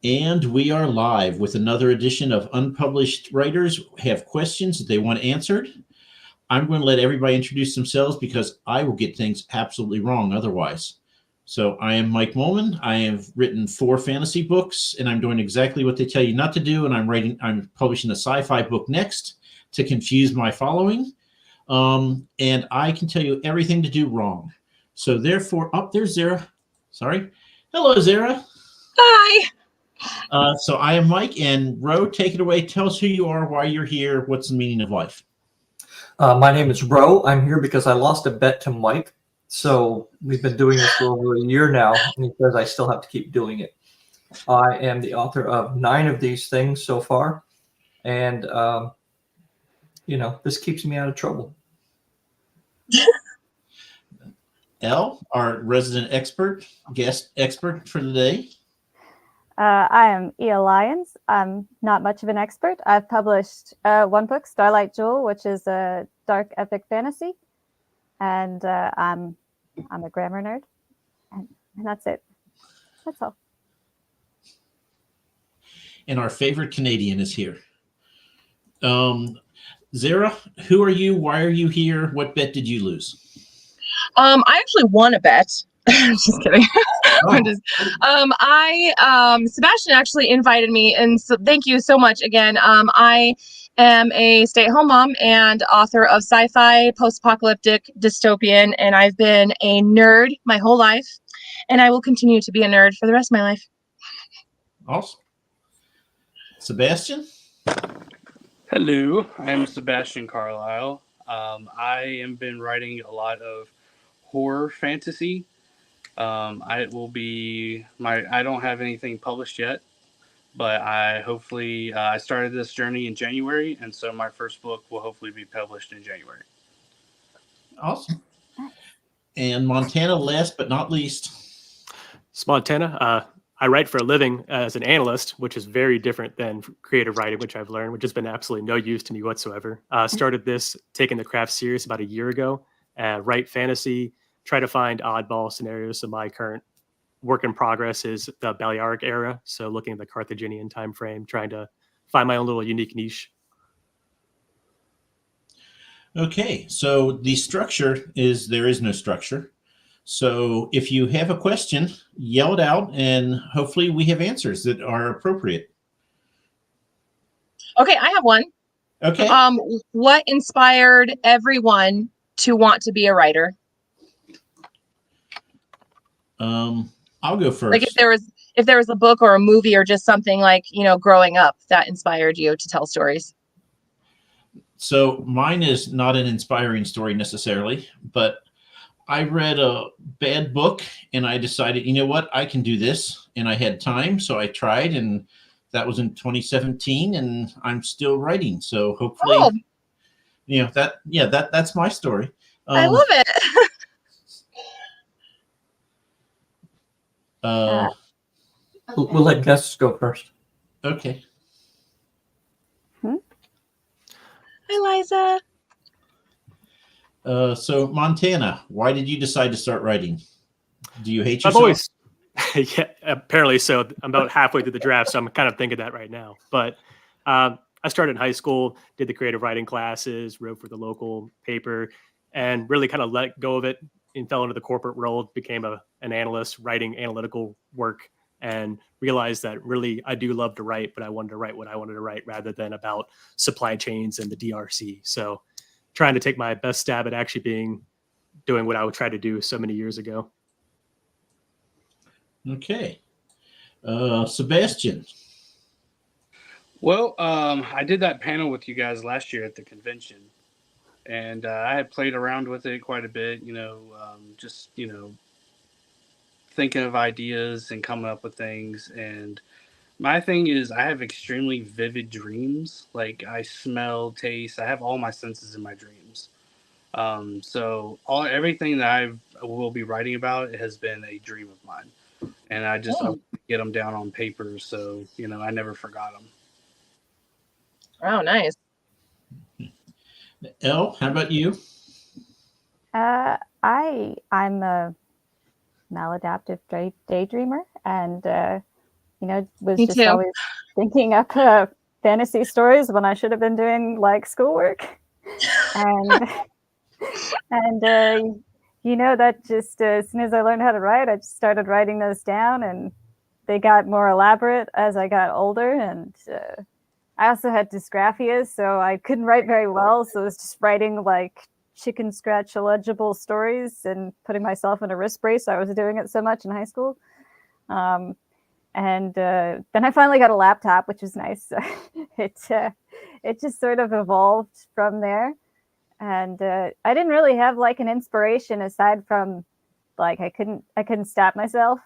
And we are live with another edition of Unpublished Writers Have Questions that they want answered. I'm going to let everybody introduce themselves because I will get things absolutely wrong otherwise. So I am Mike Molman. I have written 4 fantasy books, and I'm doing exactly what they tell you not to do. And I'm publishing a sci-fi book next to confuse my following. And I can tell you everything to do wrong. So therefore, there's Zara. Sorry. Hello, Zara. Hi. So I am Mike, and Ro, take it away. Tell us who you are, why you're here, what's the meaning of life. My name is Ro. I'm here because I lost a bet to Mike. So we've been doing this for over a year now, and he says I still have to keep doing it. I am the author of 9 of these things so far, and this keeps me out of trouble. Elle, our resident guest expert for the day. I am E.L. Lyons. I'm not much of an expert. I've published 1 book, Starlight Jewel, which is a dark epic fantasy, and I'm a grammar nerd, and that's it. That's all. And our favorite Canadian is here. Zara, who are you? Why are you here? What bet did you lose? I actually won a bet. Just kidding. Sebastian actually invited me, and so thank you so much again. I am a stay-at-home mom and author of sci-fi, post-apocalyptic, dystopian, and I've been a nerd my whole life, and I will continue to be a nerd for the rest of my life. Awesome. Sebastian? Hello, I am Sebastian Carlisle. I have been writing a lot of horror fantasy. I don't have anything published yet, but I started this journey in January, and so my first book will hopefully be published in January. Awesome. And Montana, last but not least. It's Montana. I write for a living as an analyst, which is very different than creative writing, which I've learned, which has been absolutely no use to me whatsoever. Started taking the craft serious about a year ago. Write fantasy, try to find oddball scenarios. So my current work in progress is the Balearic era. So looking at the Carthaginian time frame, trying to find my own little unique niche. Okay, so the structure is there is no structure. So if you have a question, yell it out, and hopefully we have answers that are appropriate. Okay, I have one. Okay. What inspired everyone to want to be a writer? I'll go first. Like if there was a book or a movie or just something like, growing up that inspired you to tell stories. So mine is not an inspiring story necessarily, but I read a bad book and I decided, you know what, I can do this. And I had time, so I tried, and that was in 2017, and I'm still writing. So hopefully, that's my story. I love it. We'll let guests go first. Okay. Hi, Liza. So Montana, why did you decide to start writing? Do you hate yourself? Yeah, apparently so. I'm about halfway through the draft, so I'm kind of thinking that right now. But I started in high school, did the creative writing classes, wrote for the local paper, and really kind of let go of it and fell into the corporate world, became an analyst writing analytical work, and realized that really I do love to write, but I wanted to write what I wanted to write rather than about supply chains and the DRC. So trying to take my best stab at actually doing what I would try to do so many years ago. Okay. Sebastian. Well, I did that panel with you guys last year at the convention, and I had played around with it quite a bit, thinking of ideas and coming up with things. And my thing is I have extremely vivid dreams. Like I smell, taste, I have all my senses in my dreams. So everything that I will be writing about has been a dream of mine, and I get them down on paper, so I never forgot them. Oh, nice. Elle, how about you? I'm a maladaptive daydreamer, and Was Me just too. always thinking up fantasy stories when I should have been doing like schoolwork. And that just as soon as I learned how to write, I just started writing those down, and they got more elaborate as I got older. And I also had dysgraphia, so I couldn't write very well. So I was just writing like chicken scratch illegible stories and putting myself in a wrist brace. I was doing it so much in high school. And then I finally got a laptop, which was nice. So it just sort of evolved from there. And I didn't really have like an inspiration aside from like I couldn't stop myself.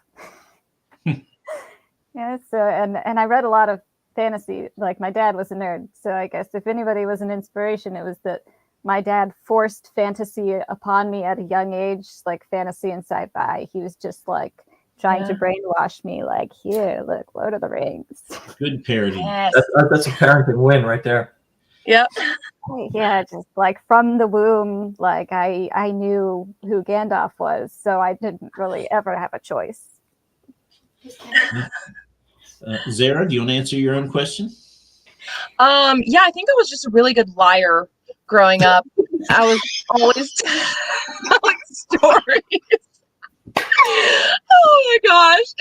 Yeah. So and I read a lot of fantasy. Like my dad was a nerd, so I guess if anybody was an inspiration, it was that my dad forced fantasy upon me at a young age, like fantasy and sci-fi. He was just like trying to brainwash me, like, here, look, Lord of the Rings. Good parody. Yes. That's a parenting win right there. Yep. Yeah, just like from the womb, like I knew who Gandalf was, so I didn't really ever have a choice. Zara, do you want to answer your own question? Yeah, I think I was just a really good liar growing up. I was always telling stories. Oh my gosh.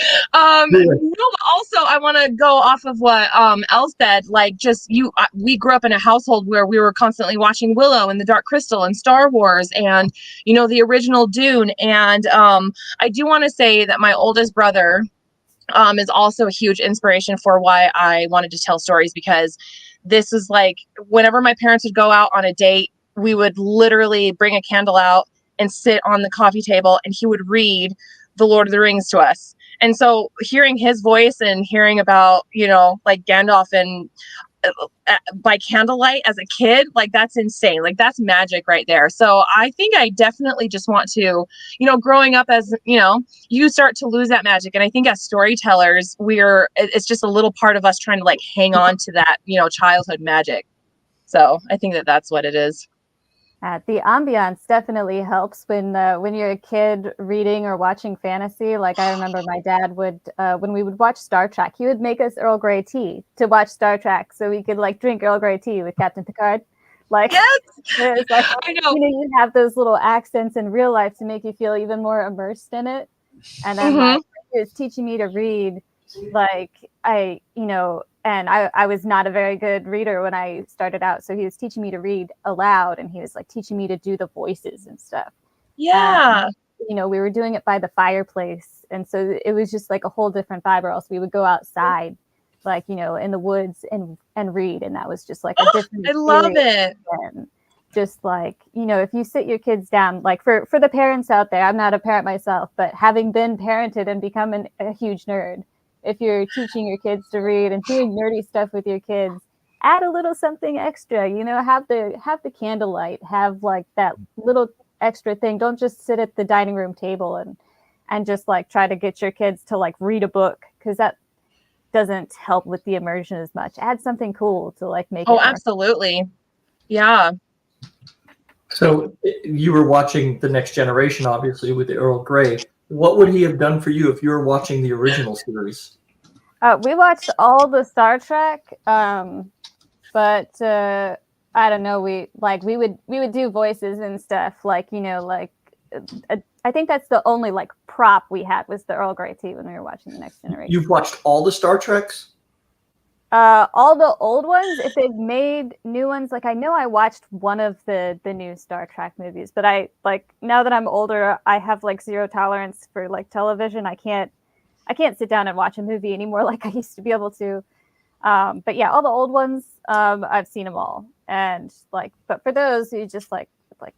No, but also I want to go off of what Elle said. Like, just we grew up in a household where we were constantly watching Willow and the Dark Crystal and Star Wars and the original Dune. And I do want to say that my oldest brother is also a huge inspiration for why I wanted to tell stories, because this is like whenever my parents would go out on a date, we would literally bring a candle out and sit on the coffee table, and he would read The Lord of the Rings to us. And so hearing his voice and hearing about, like Gandalf and by candlelight as a kid, like that's insane. Like that's magic right there. So I think I definitely just want to, growing up as, you start to lose that magic. And I think as storytellers, it's just a little part of us trying to like hang on to that, childhood magic. So I think that's what it is. The ambiance definitely helps when you're a kid reading or watching fantasy. Like I remember my dad would, when we would watch Star Trek, he would make us Earl Grey tea to watch Star Trek, so we could like drink Earl Grey tea with Captain Picard. Like, yes! Like I know. You have those little accents in real life to make you feel even more immersed in it. And then my friend was teaching me to read, like and I was not a very good reader when I started out. So he was teaching me to read aloud, and he was like teaching me to do the voices and stuff. Yeah. We were doing it by the fireplace. And so it was just like a whole different vibe, or else we would go outside, like, in the woods and read. And that was just like a different I love it. And just like, if you sit your kids down, like for the parents out there, I'm not a parent myself, but having been parented and become a huge nerd, if you're teaching your kids to read and doing nerdy stuff with your kids, add a little something extra, have the candlelight, have like that little extra thing. Don't just sit at the dining room table and just like try to get your kids to like read a book, because that doesn't help with the immersion as much. Add something cool to like make it more absolutely. Yeah. So you were watching The Next Generation, obviously, with Earl Grey. What would he have done for you if you were watching the original series? We watched all the Star Trek, but I don't know. We would do voices and stuff, like I think that's the only like prop we had was the Earl Grey tea when we were watching The Next Generation. You've watched all the Star Treks? All the old ones. If they've made new ones, like I know I watched one of the new Star Trek movies, but I like now that I'm older, I have like zero tolerance for like television. I can't sit down and watch a movie anymore like I used to be able to. But yeah, all the old ones, I've seen them all. And like, but for those who just like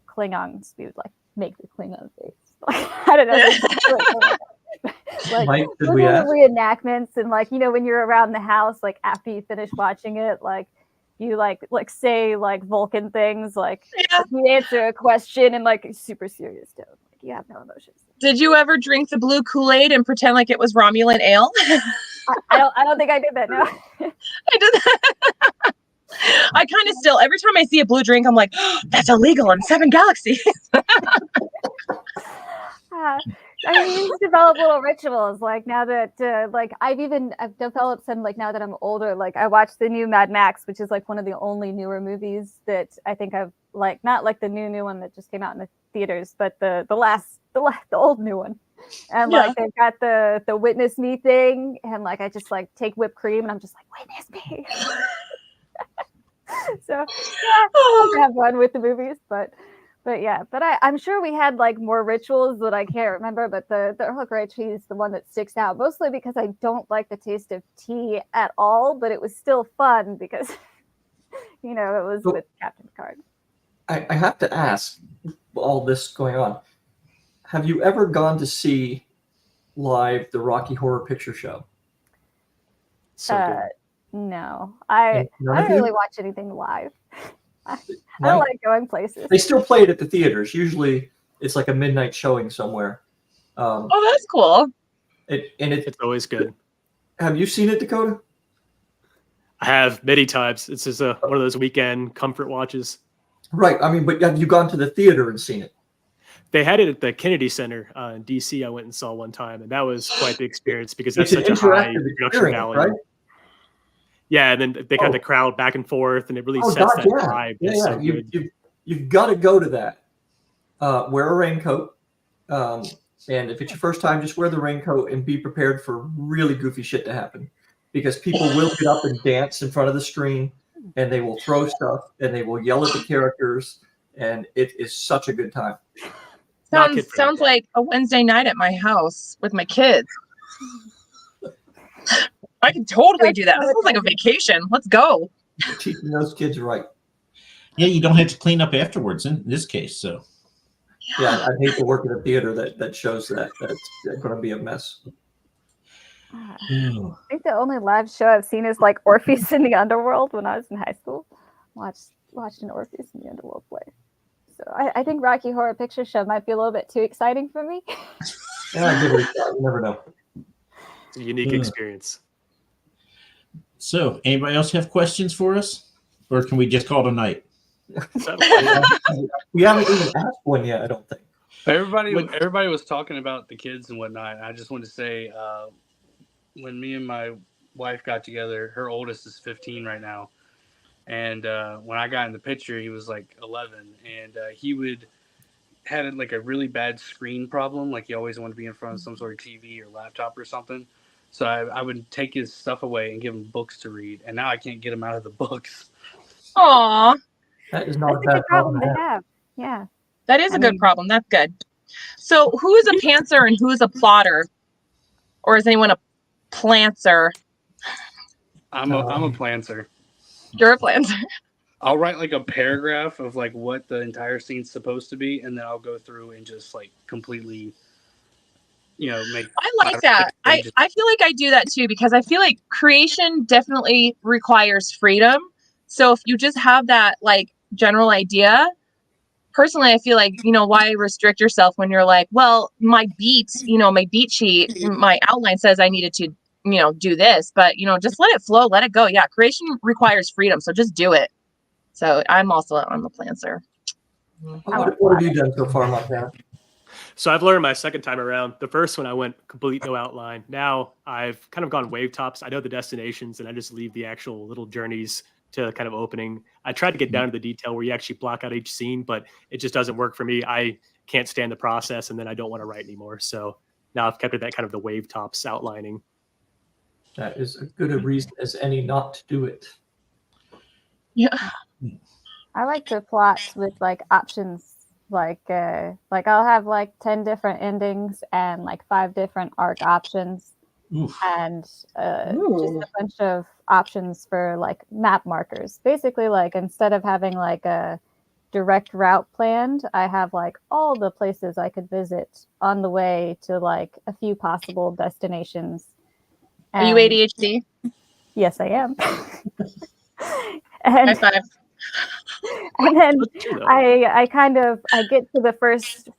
Klingons, we would like make the Klingon face. I don't know. Like Mike, did little we ask? reenactments, and like when you're around the house, like after you finish watching it, like you like say like Vulcan things, like you answer a question in like a super serious tone, like you have no emotions. Did you ever drink the blue Kool-Aid and pretend like it was Romulan ale? I don't think I did that. No, I did that. I kind of still, every time I see a blue drink, I'm like, oh, that's illegal in 7 galaxies. just develop little rituals. Like now that like I've developed some, like now that I'm older, like I watched the new Mad Max, which is like one of the only newer movies that I think I've like, not like the new one that just came out in the theaters, but the old new one. And like they've got the witness me thing, and like I just like take whipped cream and I'm just like, witness me. So yeah, I have fun with the movies, but I'm sure we had like more rituals that I can't remember, but the Earl Grey tea is the one that sticks out, mostly because I don't like the taste of tea at all, but it was still fun because it was with Captain Picard. I have to ask, all this going on, have you ever gone to see live the Rocky Horror Picture Show? So good. No, I don't really watch anything live. I don't like going places. They still play it at the theaters. Usually it's like a midnight showing somewhere. Oh, that's cool. It's always good. Have you seen it, Dakota? I have many times. It's just one of those weekend comfort watches. Right. I mean, but have you gone to the theater and seen it? They had it at the Kennedy Center in DC. I went and saw one time, and that was quite the experience because that's such a high production value. Right? Yeah, and then they got the crowd back and forth, and it really sets that vibe. Yeah, so you've got to go to that. Wear a raincoat, and if it's your first time, just wear the raincoat and be prepared for really goofy shit to happen, because people will get up and dance in front of the screen, and they will throw stuff, and they will yell at the characters, and it is such a good time. Sounds like a Wednesday night at my house with my kids. I can totally do that. This sounds like a vacation. Let's go. Teaching those kids right. Yeah, you don't have to clean up afterwards in this case. So. Yeah, I'd hate to work in a theater that shows that. That's going to be a mess. I think the only live show I've seen is like Orpheus in the Underworld when I was in high school. Watched an Orpheus in the Underworld play. So I think Rocky Horror Picture Show might be a little bit too exciting for me. Yeah, give it a shot. You never know. It's a unique experience. So, anybody else have questions for us, or can we just call it a night? We haven't even asked one yet, I don't think. Everybody was talking about the kids and whatnot. I just want to say, when me and my wife got together, her oldest is 15 right now, and when I got in the picture, he was like 11, and he had like a really bad screen problem. Like he always wanted to be in front of some sort of TV or laptop or something. So I would take his stuff away and give him books to read, and now I can't get him out of the books. Aww. That is not a good problem to have. Yeah. That is a good problem. That's good. So who is a pantser and who is a plotter? Or is anyone a plantser? I'm a plantser. You're a plantser. I'll write like a paragraph of like what the entire scene's supposed to be, and then I'll go through and just like completely make. I like that. I feel like I do that too, because I feel like creation definitely requires freedom. So if you just have that like general idea, personally, I feel like, why restrict yourself when you're like, well, my beat sheet, my outline says I needed to, do this, but just let it flow, let it go. Yeah. Creation requires freedom. So just do it. So I'm a plantser. What have you done so far, Montana? So I've learned my second time around. The first one I went complete no outline. Now I've kind of gone wave tops. I know the destinations and I just leave the actual little journeys to kind of opening. I tried to get down to the detail where you actually block out each scene, but it just doesn't work for me. I can't stand the process, and then I don't want to write anymore. So now I've kept it that kind of the wave tops outlining. That is as good a reason as any not to do it. Yeah. I like to plot with like options. Like I'll have like 10 different endings and like 5 different arc options. Oof. And just a bunch of options for like map markers. Basically, like instead of having like a direct route planned, I have like all the places I could visit on the way to like a few possible destinations. Are you ADHD? Yes, I am. High five. And then I get to the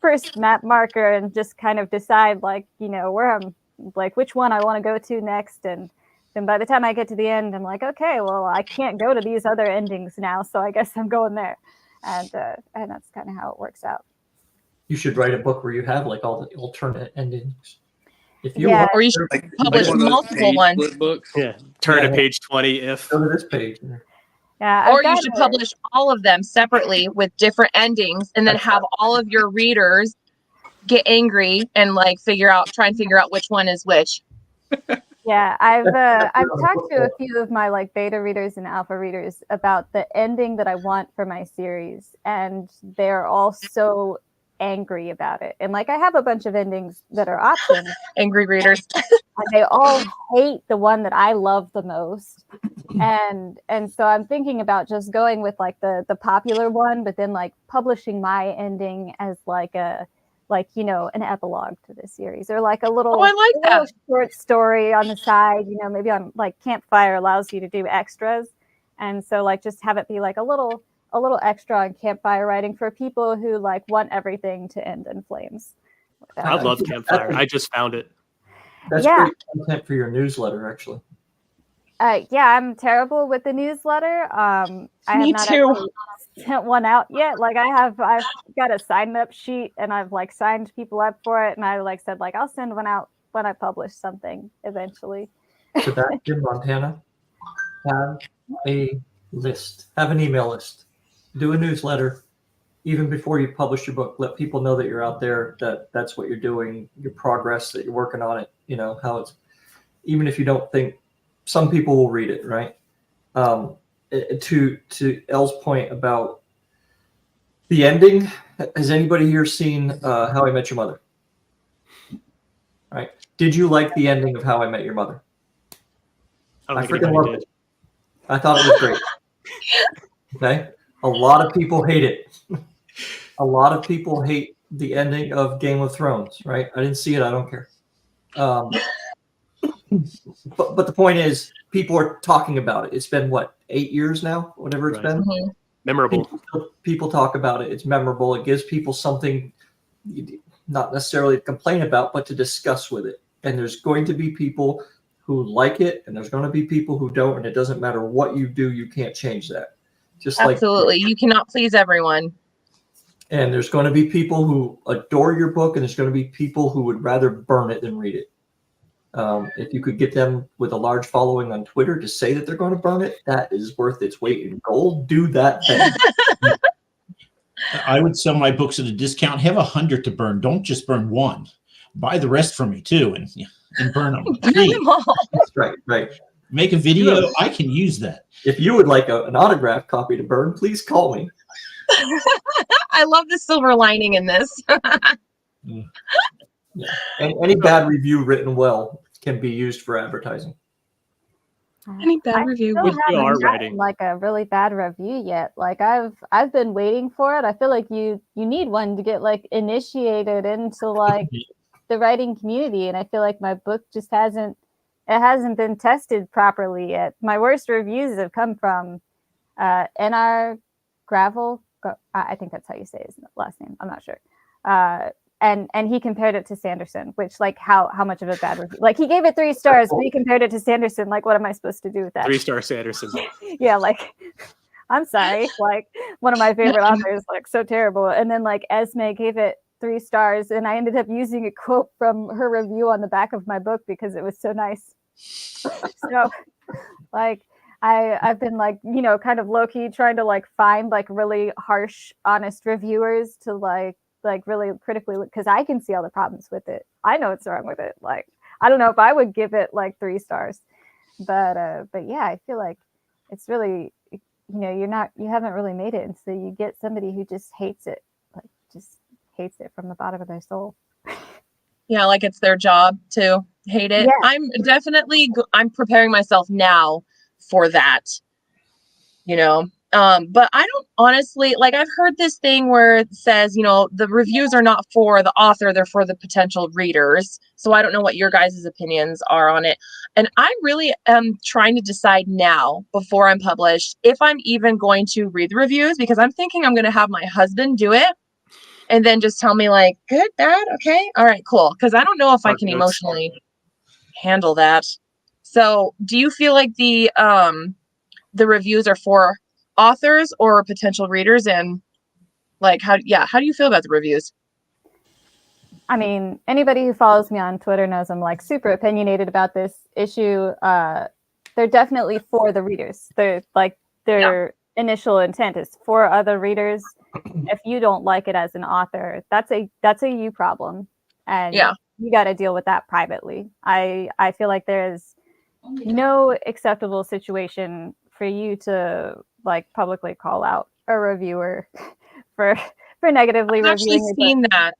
first map marker and just kind of decide like, where I'm like which one I want to go to next. And then by the time I get to the end, I'm like, okay, well, I can't go to these other endings now, so I guess I'm going there. And that's kind of how it works out. You should write a book where you have like all the alternate endings. If you Yeah. Or you should Like publish one of those multiple page ones. split books. Yeah. Turn Yeah. to page 20 if. go to this page. Yeah, Or you should publish all of them separately with different endings, and then have all of your readers get angry and like try and figure out which one is which. Yeah, I've talked to a few of my like beta readers and alpha readers about the ending that I want for my series, and they're all so angry about it. And like I have a bunch of endings that are options, Angry readers. and they all hate the one that I love the most. And so I'm thinking about just going with like the popular one, but then like publishing my ending as like a an epilogue to this series, or like a little, I like that. little short story on the side, maybe on like Campfire allows you to do extras. And so like just have it be like a little extra on Campfire writing for people who like want everything to end in flames. I love Campfire. I just found it. That's Yeah. great content for your newsletter, actually. Yeah, I'm terrible with the newsletter. I have Me not too. actually sent one out yet. Like I've got a sign up sheet, and I've like signed people up for it, and I like said like I'll send one out when I publish something eventually. Sebastian, Montana, have a list. Have an email list. Do a newsletter. Even before you publish your book, let people know that you're out there, that that's what you're doing, your progress, that you're working on it, how it's, even if you don't think, some people will read it, right? To Elle's point about the ending, has anybody here seen How I Met Your Mother? Right? Did you like the ending of How I Met Your Mother? I I don't think freaking anybody loved did. it. I thought it was great. Okay? A lot of people hate it. A lot of people hate the ending of Game of Thrones, right? I didn't see it. I don't care. But the point is, people are talking about it. It's been, what, 8 years now? Whatever it's Right. been. Mhm. Memorable. People talk about it. It's memorable. It gives people something not necessarily to complain about, but to discuss with it. And there's going to be people who like it, and there's going to be people who don't. And it doesn't matter what you do, you can't change that. Just Absolutely. You cannot please everyone. and there's going to be people who adore your book, and there's going to be people who would rather burn it than read it. If you could get them with a large following on Twitter to say that they're going to burn it, that is worth its weight in gold. Do that thing. I would sell my books at a discount. Have 100 to burn. Don't just burn one. Buy the rest from me too, and burn them. Burn them all. Right. Make a video. I can use that. If you would like an autographed copy to burn, please call me. I love the silver lining in this. And any bad review written well can be used for advertising. Any bad review? Still Which you haven't are gotten, writing. like a really bad review yet. Like I've been waiting for it. I feel like you need one to get like initiated into like the writing community, and I feel like my book just hasn't been tested properly yet. My worst reviews have come from NR Gravel. I think that's how you say his last name. I'm not sure. And he compared it to Sanderson, which like how much of a bad review? Like he gave it 3 stars, but he compared it to Sanderson. Like, what am I supposed to do with that? 3-star Sanderson. Yeah, like I'm sorry, like one of my favorite authors, like so terrible. And then like Esme gave it 3 stars, and I ended up using a quote from her review on the back of my book because it was so nice. So like I've been like, kind of low-key trying to like find like really harsh, honest reviewers to like really critically look, because I can see all the problems with it. I know what's wrong with it. Like I don't know if I would give it like 3 stars, but yeah, I feel like it's really, you haven't really made it, and so you get somebody who just hates it, like just hates it from the bottom of their soul. Yeah, like it's their job to hate it. Yeah. I'm preparing myself now for that, but I don't honestly, like I've heard this thing where it says, the reviews are not for the author, they're for the potential readers. So I don't know what your guys' opinions are on it. And I really am trying to decide now, before I'm published, if I'm even going to read the reviews, because I'm thinking I'm going to have my husband do it and then just tell me like, good, bad, okay, all right, cool. Because I don't know if I can emotionally handle that. So do you feel like the reviews are for authors or potential readers? And like, how do you feel about the reviews? I mean, anybody who follows me on Twitter knows I'm like super opinionated about this issue. They're definitely for the readers. They're like their initial intent is for other readers. If you don't like it as an author, that's a you problem, and you got to deal with that privately. I feel like there's no acceptable situation for you to like publicly call out a reviewer for negatively I've actually reviewing seen that.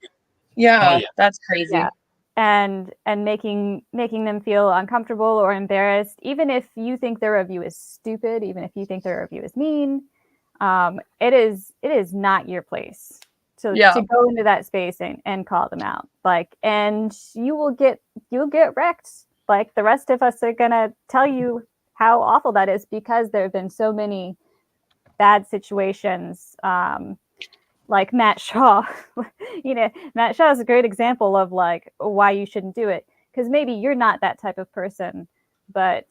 Yeah, Oh, yeah. that's crazy. Yeah. And making them feel uncomfortable or embarrassed, even if you think their review is stupid, even if you think their review is mean, it is not your place to go into that space and call them out. Like, and you'll get wrecked. Like the rest of us are gonna tell you how awful that is, because there have been so many bad situations. Like Matt Shaw, Matt Shaw is a great example of like why you shouldn't do it. Because maybe you're not that type of person, but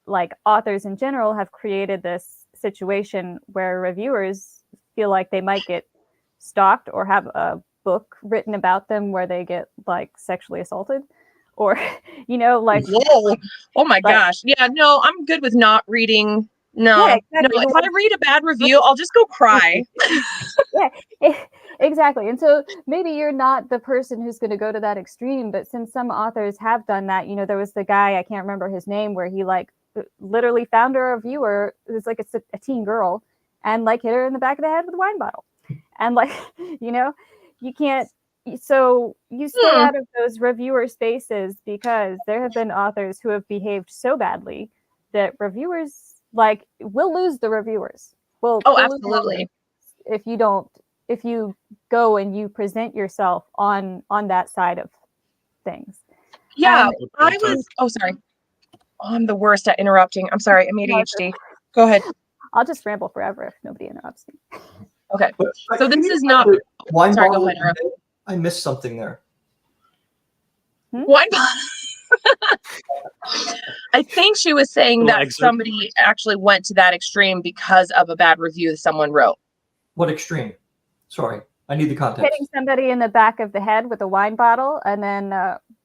like authors in general have created this situation where reviewers feel like they might get stalked or have a book written about them where they get like sexually assaulted, or like whoa, oh my gosh, yeah, no, I'm good with not reading. No, yeah, exactly. No, if I read a bad review, I'll just go cry. Yeah, exactly. And so maybe you're not the person who's going to go to that extreme, but since some authors have done that, there was the guy, I can't remember his name, where he like literally found a reviewer who's like a teen girl and like hit her in the back of the head with a wine bottle. And like, you can't, so you stay out of those reviewer spaces, because there have been authors who have behaved so badly that reviewers like will lose the reviewers. Well, absolutely. If you go and you present yourself on that side of things. Yeah, I was. Oh, sorry. Oh, I'm the worst at interrupting. I'm sorry. I'm ADHD. Go ahead. I'll just ramble forever if nobody interrupts me. Okay. So this is not. Wine Sorry. bottle. Go ahead. I missed something there. Wine bottle. I think she was saying that somebody actually went to that extreme because of a bad review that someone wrote. What extreme? Sorry, I need the context. Hitting somebody in the back of the head with a wine bottle and then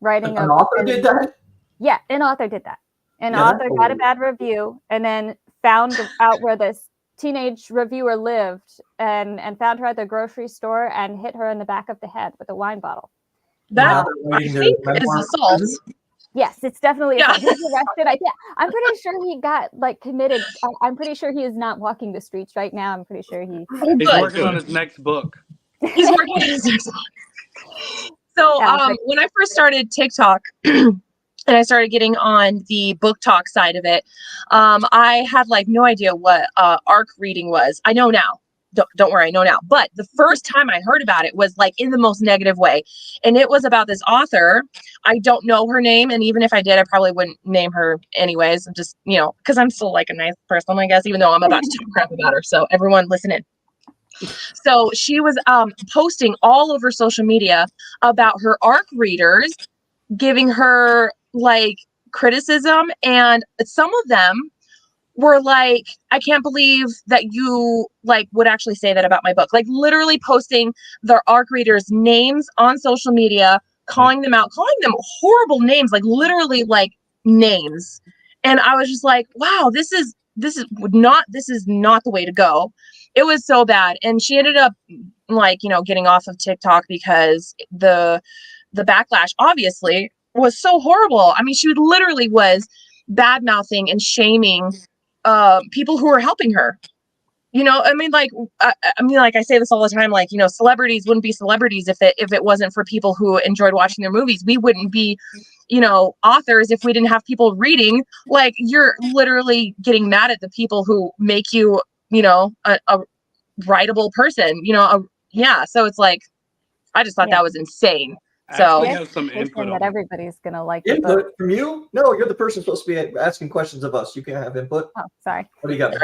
writing an author did that? Yeah, an author did that. An author got a bad review and then found out where this teenage reviewer lived and found her at the grocery store and hit her in the back of the head with a wine bottle. That I think is assault. Yes, it's definitely assault. He was arrested. I'm pretty sure he got like committed. I'm pretty sure he is not walking the streets right now. I'm pretty sure he's working on his next book. He's working on his next book. So when I first started TikTok and I started getting on the book talk side of it, I had like no idea what ARC reading was. I know now. Don't worry, I know now. But the first time I heard about it was like in the most negative way. And it was about this author. I don't know her name. And even if I did, I probably wouldn't name her anyways. I'm just, because I'm still like a nice person, I guess, even though I'm about to talk crap about her. So everyone listen in. So she was posting all over social media about her ARC readers, giving her like criticism. And some of them were like, I can't believe that you like would actually say that about my book. Like literally posting their ARC readers' names on social media, calling them out, calling them horrible names, like literally like names. And I was just like, wow, this is not the way to go. It was so bad. And she ended up like, getting off of TikTok because the backlash obviously was so horrible. I mean, she literally was bad mouthing and shaming people who were helping her. I mean, like I say this all the time, like, celebrities wouldn't be celebrities if it wasn't for people who enjoyed watching their movies. We wouldn't be, authors if we didn't have people reading. Like, you're literally getting mad at the people who make you, a writable person, yeah. So it's like, I just thought that was insane. So have some input that everybody's gonna like input from you. No, you're the person supposed to be asking questions of us. You can't have input. Oh, sorry. What do you got?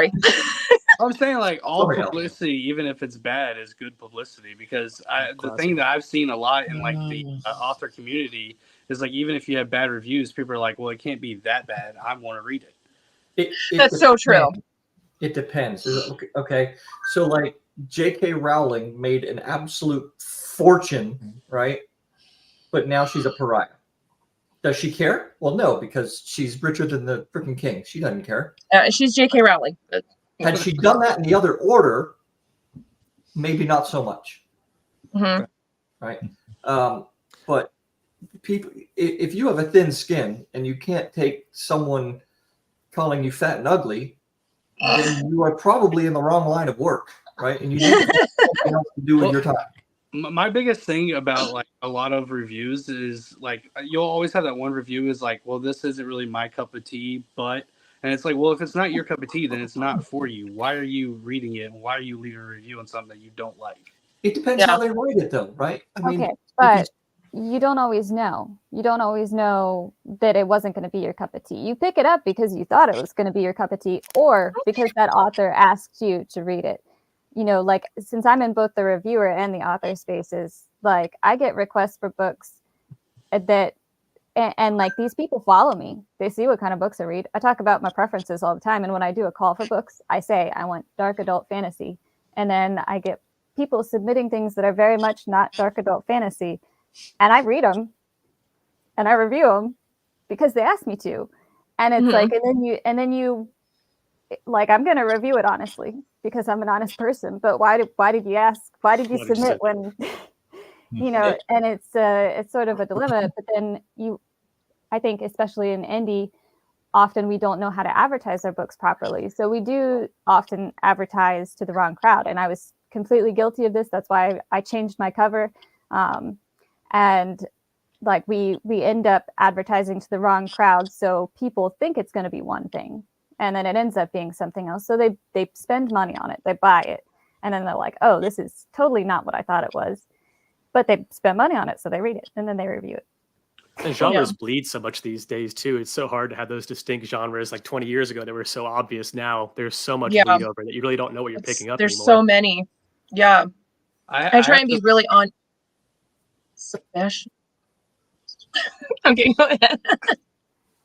I'm saying like all publicity, even if it's bad, is good publicity, because the thing that I've seen a lot in like the author community is like, even if you have bad reviews, people are like, well, it can't be that bad. I want to read it. That's so true. It depends. Okay. So like J.K. Rowling made an absolute fortune, right? but now she's a pariah. Does she care? Well, no, because she's richer than the freaking king. She doesn't care. She's J.K. Rowling. Had she done that in the other order, maybe not so much. Mhm. Right? But people, if you have a thin skin and you can't take someone calling you fat and ugly, then you are probably in the wrong line of work, right? And you need something else to do with your time. My biggest thing about like a lot of reviews is like you'll always have that one review is like, well, this isn't really my cup of tea, but and it's like, well, if it's not your cup of tea, then it's not for you. Why are you reading it? And why are you leaving a review on something that you don't like? It depends how they write it, though, right? I mean, Okay, but you don't always know. You don't always know that it wasn't going to be your cup of tea. You pick it up because you thought it was going to be your cup of tea, or because that author asked you to read it. You know, like, since I'm in both the reviewer and the author spaces, like, I get requests for books that, and like, these people follow me. They see what kind of books I read. I talk about my preferences all the time. And when I do a call for books, I say, I want dark adult fantasy. And then I get people submitting things that are very much not dark adult fantasy. And I read them and I review them because they asked me to. And it's like, and then you, like, I'm going to review it honestly because I'm an honest person. But why did you ask? Why did you submit when, you know? And it's sort of a dilemma. But then I think especially in indie, often we don't know how to advertise our books properly. So we do often advertise to the wrong crowd. And I was completely guilty of this. That's why I changed my cover. And like we end up advertising to the wrong crowd. So people think it's going to be one thing. And then it ends up being something else. So they spend money on it. They buy it. And then they're like, oh, this is totally not what I thought it was. But they spend money on it. So they read it and then they review it. And genres bleed so much these days too. It's so hard to have those distinct genres. Like 20 years ago, they were so obvious. Now there's so much bleed over that you really don't know what you're picking up There's anymore. so many. Yeah. I try and be really on. Sebastian. Okay, go ahead.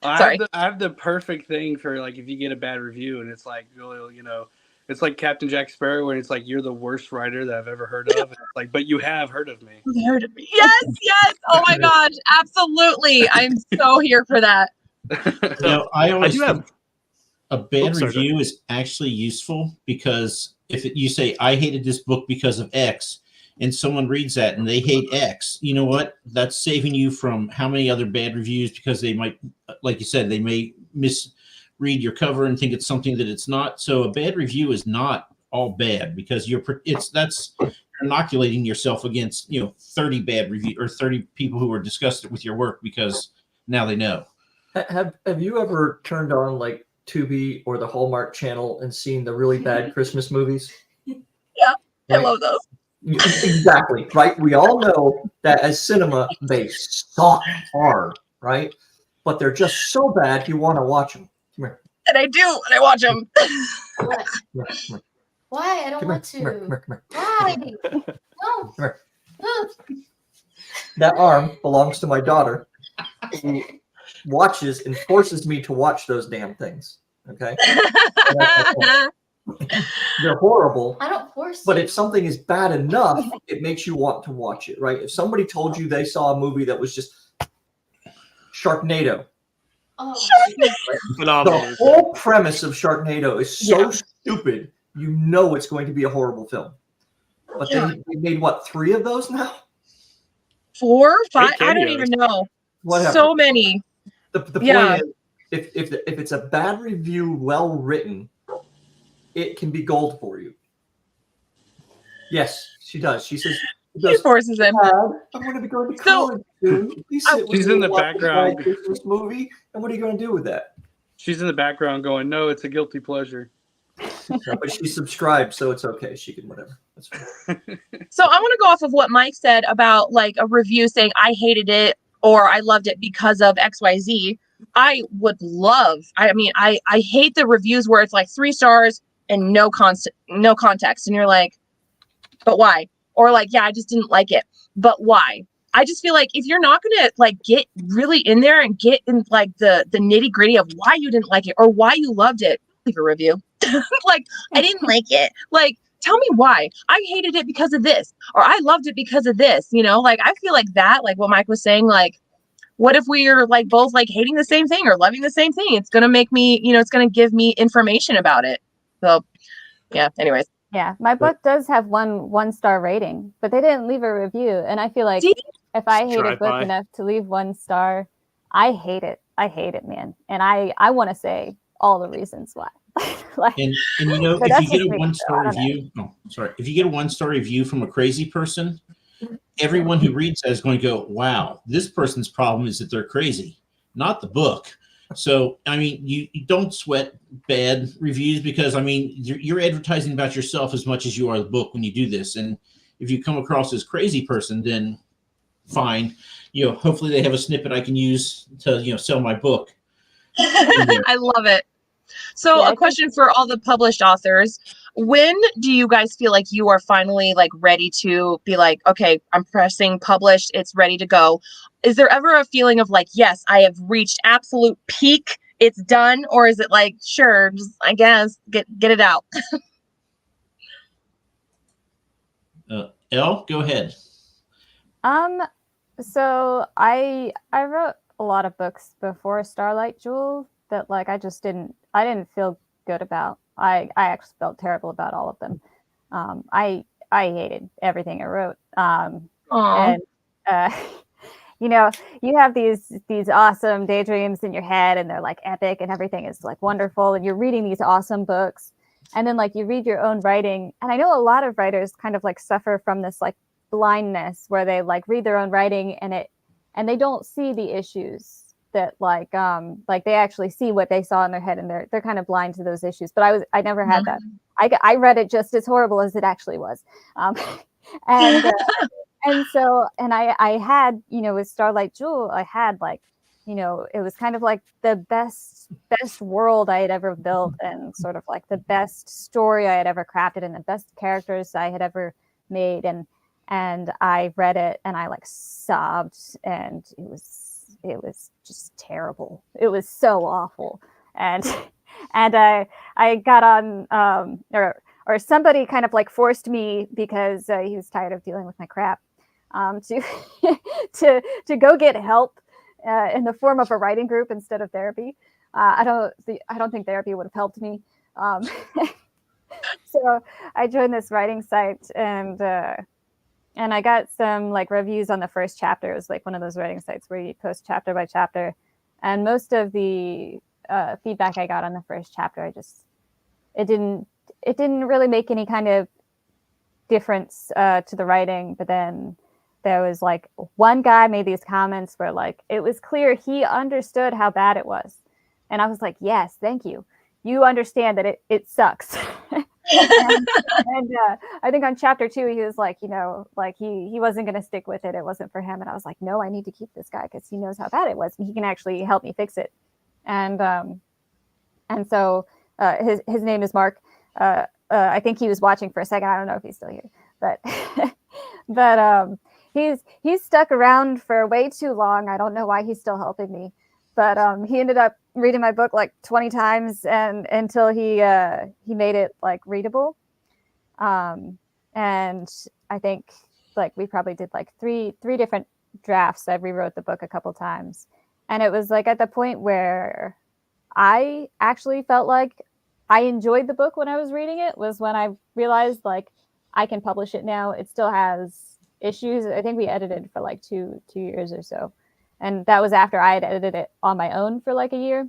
Sorry. I have the perfect thing for like if you get a bad review and it's like, you know, it's like Captain Jack Sparrow when it's like you're the worst writer that I've ever heard of. And it's like, but you have heard of me. You heard of me. Yes. Oh my gosh, absolutely. I'm so here for that. You know, I always think a bad sorry, review is actually useful because if you say I hated this book because of X, and someone reads that and they hate X, you know what? That's saving you from how many other bad reviews because they might, like you said, they may misread your cover and think it's something that it's not. So a bad review is not all bad because you're inoculating yourself against 30 bad reviews or 30 people who are disgusted with your work because now they know. Have you ever turned on like Tubi or the Hallmark Channel and seen the really bad Christmas movies? Yeah, right? I love those. Exactly, right? We all know that as cinema, they suck hard, right? But they're just so bad, you want to watch them. Come here. And I do, and I watch them. What? Come here. Why? I don't want to. Come here. Why? No. Come here. That arm belongs to my daughter, who watches and forces me to watch those damn things. Okay? They're horrible. I don't force But you. if something is bad enough, it makes you want to watch it, right? If somebody told you they saw a movie that was just Sharknado. Oh. Phenomenal. The whole premise of Sharknado is so stupid, you know it's going to be a horrible film. But they made, what, 3 of those now? 4, 5? I don't cameos. even know. Whatever. So many. The point is, if it's a bad review, well written, it can be gold for you. Yes, she does. She says, He forces him. I'm going to be going to college soon. She's in the background. Christmas movie, and what are you going to do with that? She's in the background going, no, it's a guilty pleasure. But she's subscribed, so it's okay. She can whatever. That's fine. So I want to go off of what Mike said about like a review saying I hated it or I loved it because of XYZ. I would love, I mean, I hate the reviews where it's like 3 stars and no context. And you're like, but why? Or like, yeah, I just didn't like it. But why? I just feel like if you're not going to like get really in there and get in like the nitty gritty of why you didn't like it or why you loved it, leave a review. Like, I didn't like it. Like, tell me why. I hated it because of this, or I loved it because of this, you know, like I feel like that, like what Mike was saying, like, what if we are like both like hating the same thing or loving the same thing? It's going to make me, you know, it's going to give me information about it. So yeah, anyways. Yeah, my book does have one star rating, but they didn't leave a review. And I feel like See? if I hate a Drive book by. enough to leave 1 star, I hate it. I hate it, man. And I want to say all the reasons why. Like, And you know, but if you that's get just a me. one So star I don't know. review, oh, sorry, if you get a 1 star review from a crazy person, everyone who reads that is going to go, wow, this person's problem is that they're crazy, not the book. So, I mean, you don't sweat bad reviews because, I mean, you're advertising about yourself as much as you are the book when you do this. And if you come across as crazy person, then fine. You know, hopefully they have a snippet I can use to, you know, sell my book. I love it. So Yeah, a question for all the published authors. When do you guys feel like you are finally like ready to be like, okay, I'm pressing publish, it's ready to go? Is there ever a feeling of like, yes, I have reached absolute peak, it's done? Or is it like, sure, just, I guess, get it out? Elle, go ahead. So I wrote a lot of books before Starlight Jewel that like I didn't feel good about. I actually felt terrible about all of them. I hated everything I wrote. Aw. And you know, you have these awesome daydreams in your head and they're like epic and everything is like wonderful and you're reading these awesome books and then like you read your own writing, and I know a lot of writers kind of like suffer from this like blindness where they like read their own writing and they don't see the issues that like they actually see what they saw in their head and they're kind of blind to those issues. But I never had that. I read it just as horrible as it actually was. And so I had, you know, with Starlight Jewel, I had like, you know, it was kind of like the best world I had ever built and sort of like the best story I had ever crafted and the best characters I had ever made. And I read it and I like sobbed and it was just terrible. It was so awful. And I got on or somebody kind of like forced me because he was tired of dealing with my crap to to go get help in the form of a writing group instead of therapy. I don't think therapy would have helped me. So I joined this writing site and I got some like reviews on the first chapter. It was like one of those writing sites where you post chapter by chapter, and most of the feedback I got on the first chapter, it didn't really make any kind of difference to the writing. But then there was like one guy made these comments where like it was clear he understood how bad it was, and I was like, yes, thank you. You understand that it sucks. and I think on chapter 2 he was like, you know, like he wasn't going to stick with it. It wasn't for him. And I was like, no, I need to keep this guy because he knows how bad it was and he can actually help me fix it. And so his name is Mark. I think he was watching for a second. I don't know if he's still here, but he's stuck around for way too long. I don't know why he's still helping me, but he ended up reading my book like 20 times and until he made it like readable. And I think like we probably did like three different drafts. I rewrote the book a couple times, and it was like at the point where I actually felt like I enjoyed the book when I was reading it was when I realized like I can publish it now. It still has issues. I think we edited for like two years or so. And that was after I had edited it on my own for like a year.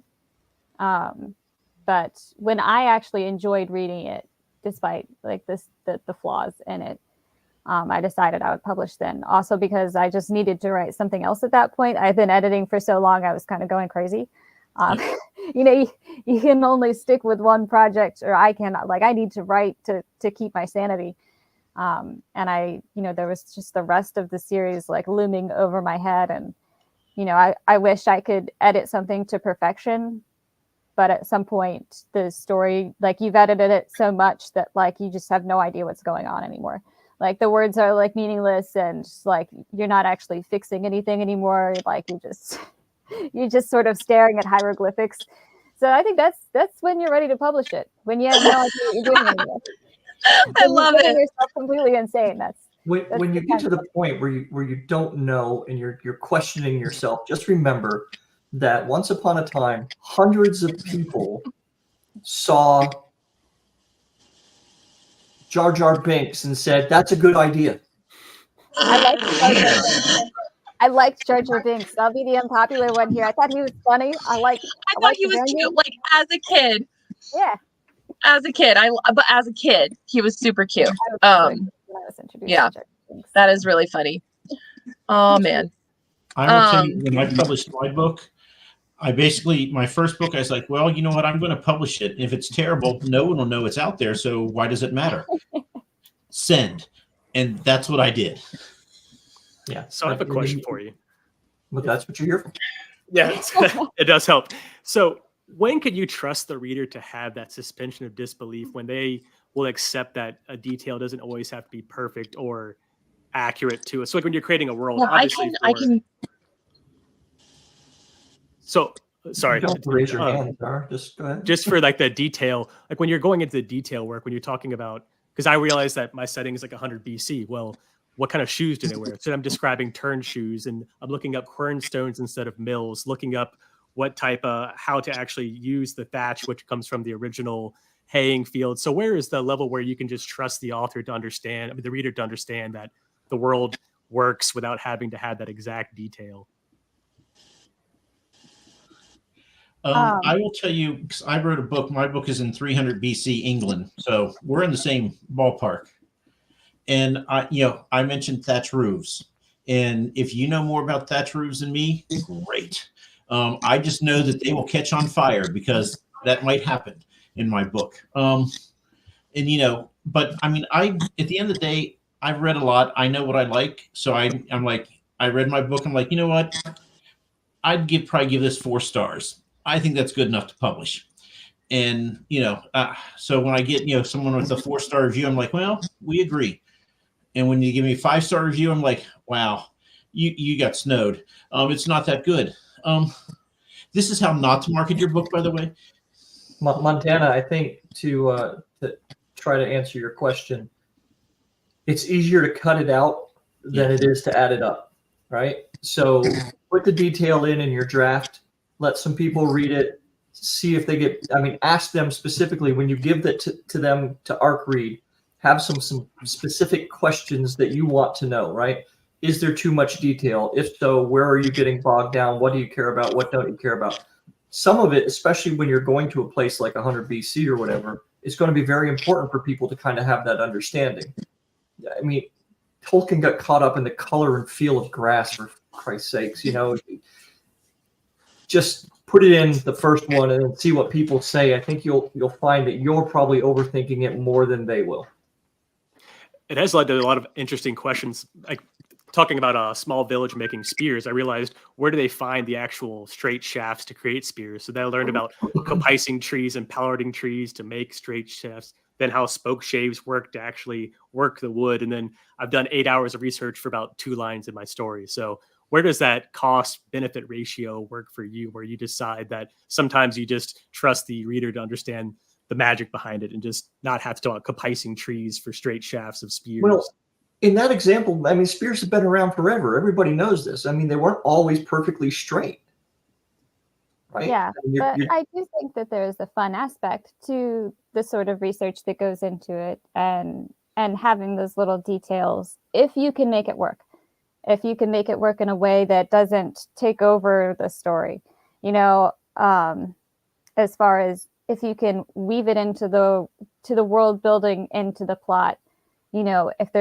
But when I actually enjoyed reading it, despite like the flaws in it, I decided I would publish then. Also because I just needed to write something else at that point. I've been editing for so long, I was kind of going crazy. You know, you can only stick with one project, or I cannot. Like I need to write to keep my sanity. And I, you know, there was just the rest of the series like looming over my head, and you know, I wish I could edit something to perfection, but at some point the story, like you've edited it so much that like you just have no idea what's going on anymore. Like the words are like meaningless and like you're not actually fixing anything anymore. Like you're just sort of staring at hieroglyphics. So I think that's when you're ready to publish it, when you have no idea what you're doing anymore. I love You're getting it. yourself completely insane. That's When you get to the point where you don't know and you're questioning yourself, just remember that once upon a time, hundreds of people saw Jar Jar Binks and said, "That's a good idea." I like Jar Jar Binks. I liked Jar Jar Binks. I'll be the unpopular one here. I thought he was funny. I I thought like he the was Van cute. Dam. Like as a kid, Yeah, but as a kid, he was super cute. I was when I was introduced Yeah. to Jar Jar Binks. That is really funny. Oh man. I will tell you, when I published my book, my first book, I was like, well, you know what? I'm going to publish it. If it's terrible, no one will know it's out there. So why does it matter? Send. And that's what I did. Yeah. So I have a question for you. But that's what you're here for. Yeah, it does help. So when could you trust the reader to have that suspension of disbelief when they will accept that a detail doesn't always have to be perfect or accurate to us? So like when you're creating a world, Well, obviously I can. So sorry. You don't have to raise your hand, Zara. Just go ahead. Just for like the detail, like when you're going into the detail work, when you're talking about, because I realized that my setting is like 100 BC. Well, what kind of shoes do they wear? So I'm describing turn shoes, and I'm looking up quernstones instead of mills, looking up what type of, how to actually use the thatch, which comes from the original haying field. So where is the level where you can just trust the author to understand, I mean, the reader to understand that the world works without having to have that exact detail? I will tell you, because I wrote a book. My book is in 300 BC England, so we're in the same ballpark. And I mentioned thatch roofs, and if you know more about thatch roofs than me, great. I just know that they will catch on fire because that might happen in my book. But I mean, at the end of the day, I've read a lot. I know what I like, so I'm like, I read my book. I'm like, you know what? I'd probably give this 4 stars. I think that's good enough to publish. And so when I get someone with a 4-star review, I'm like, well, we agree. And when you give me a 5-star review, I'm like, wow, you got snowed. It's not that good. This is how not to market your book, by the way. Montana, I think to try to answer your question, it's easier to cut it out than it is to add it up, right? So put the detail in your draft, let some people read it, see if they ask them specifically when you give that to them to arc read, have some specific questions that you want to know, right? Is there too much detail? If so, where are you getting bogged down? What do you care about? What don't you care about? Some of it, especially when you're going to a place like 100 BC or whatever, is going to be very important for people to kind of have that understanding. I mean, Tolkien got caught up in the color and feel of grass, for Christ's sakes. Just put it in the first one and then see what people say. I think you'll find that you're probably overthinking it more than they will. It has led to a lot of interesting questions. Like talking about a small village making spears, I realized, where do they find the actual straight shafts to create spears? So then I learned about copicing trees and palleting trees to make straight shafts, then how spoke shaves work to actually work the wood. And then I've done 8 hours of research for about 2 lines in my story. So where does that cost benefit ratio work for you, where you decide that sometimes you just trust the reader to understand the magic behind it and just not have to talk copicing trees for straight shafts of spears? Well, in that example, I mean, spears have been around forever. Everybody knows this. I mean, they weren't always perfectly straight, right? Yeah, but I do think that there's a fun aspect to the sort of research that goes into it, and having those little details, if you can make it work. If you can make it work in a way that doesn't take over the story, as far as if you can weave it into the world building, into the plot, if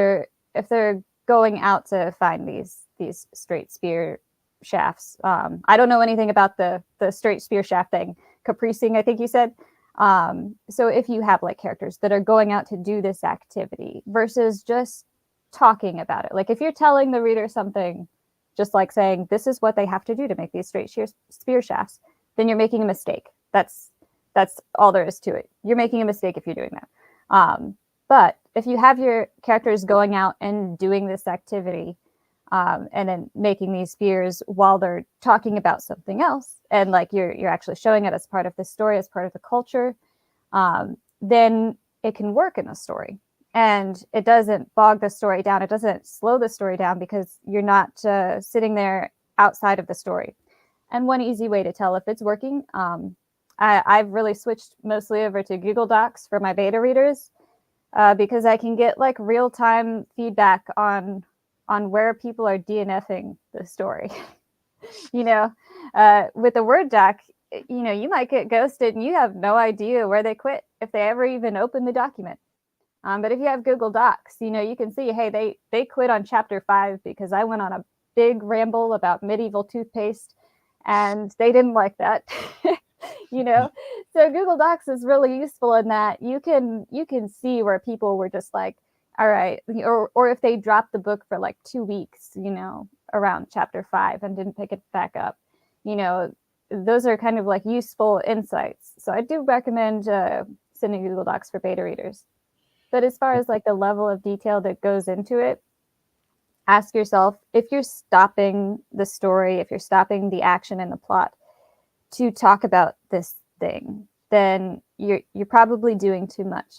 they're going out to find these straight spear shafts. I don't know anything about the straight spear shaft thing. Capricing, I think you said. So if you have like characters that are going out to do this activity versus just talking about it, like if you're telling the reader something, just like saying this is what they have to do to make these straight spear shafts, then you're making a mistake. That's all there is to it. You're making a mistake if you're doing that. But if you have your characters going out and doing this activity, and then making these spears while they're talking about something else, and like you're actually showing it as part of the story, as part of the culture, then it can work in the story. and it doesn't bog the story down. It doesn't slow the story down because you're not sitting there outside of the story. And one easy way to tell if it's working, I've really switched mostly over to Google Docs for my beta readers because I can get like real-time feedback on where people are DNFing the story. With the Word doc, you might get ghosted and you have no idea where they quit if they ever even open the document. But if you have Google Docs, you can see, hey, they quit on chapter 5 because I went on a big ramble about medieval toothpaste and they didn't like that. So Google Docs is really useful in that you can see where people were just like, all right, or if they dropped the book for like 2 weeks, around chapter 5 and didn't pick it back up, those are kind of like useful insights. So I do recommend sending Google Docs for beta readers. But as far as like the level of detail that goes into it, ask yourself, if you're stopping the story, if you're stopping the action and the plot to talk about this thing, then you're probably doing too much.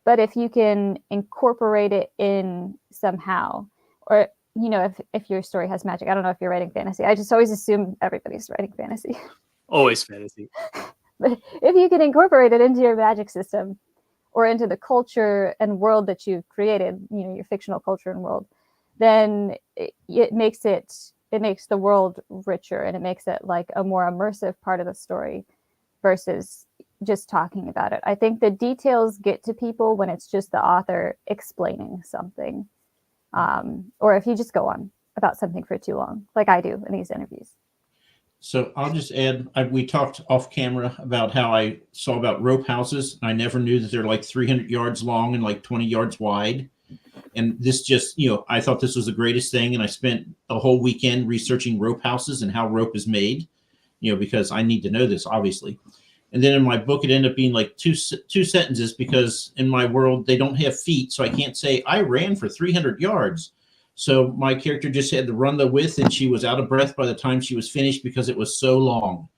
But if you can incorporate it in somehow, or if your story has magic, I don't know if you're writing fantasy. I just always assume everybody's writing fantasy. Always fantasy. But if you can incorporate it into your magic system or into the culture and world that you've created, your fictional culture and world, then it makes the world richer, and it makes it like a more immersive part of the story versus just talking about it. I think the details get to people when it's just the author explaining something, or if you just go on about something for too long, like I do in these interviews. So I'll just add, we talked off camera about how I saw about rope houses. I never knew that they're like 300 yards long and like 20 yards wide. And this just, I thought this was the greatest thing. And I spent a whole weekend researching rope houses and how rope is made, because I need to know this, obviously. And then in my book, it ended up being like two sentences, because in my world, they don't have feet. So I can't say I ran for 300 yards. So my character just had to run the width, and she was out of breath by the time she was finished because it was so long.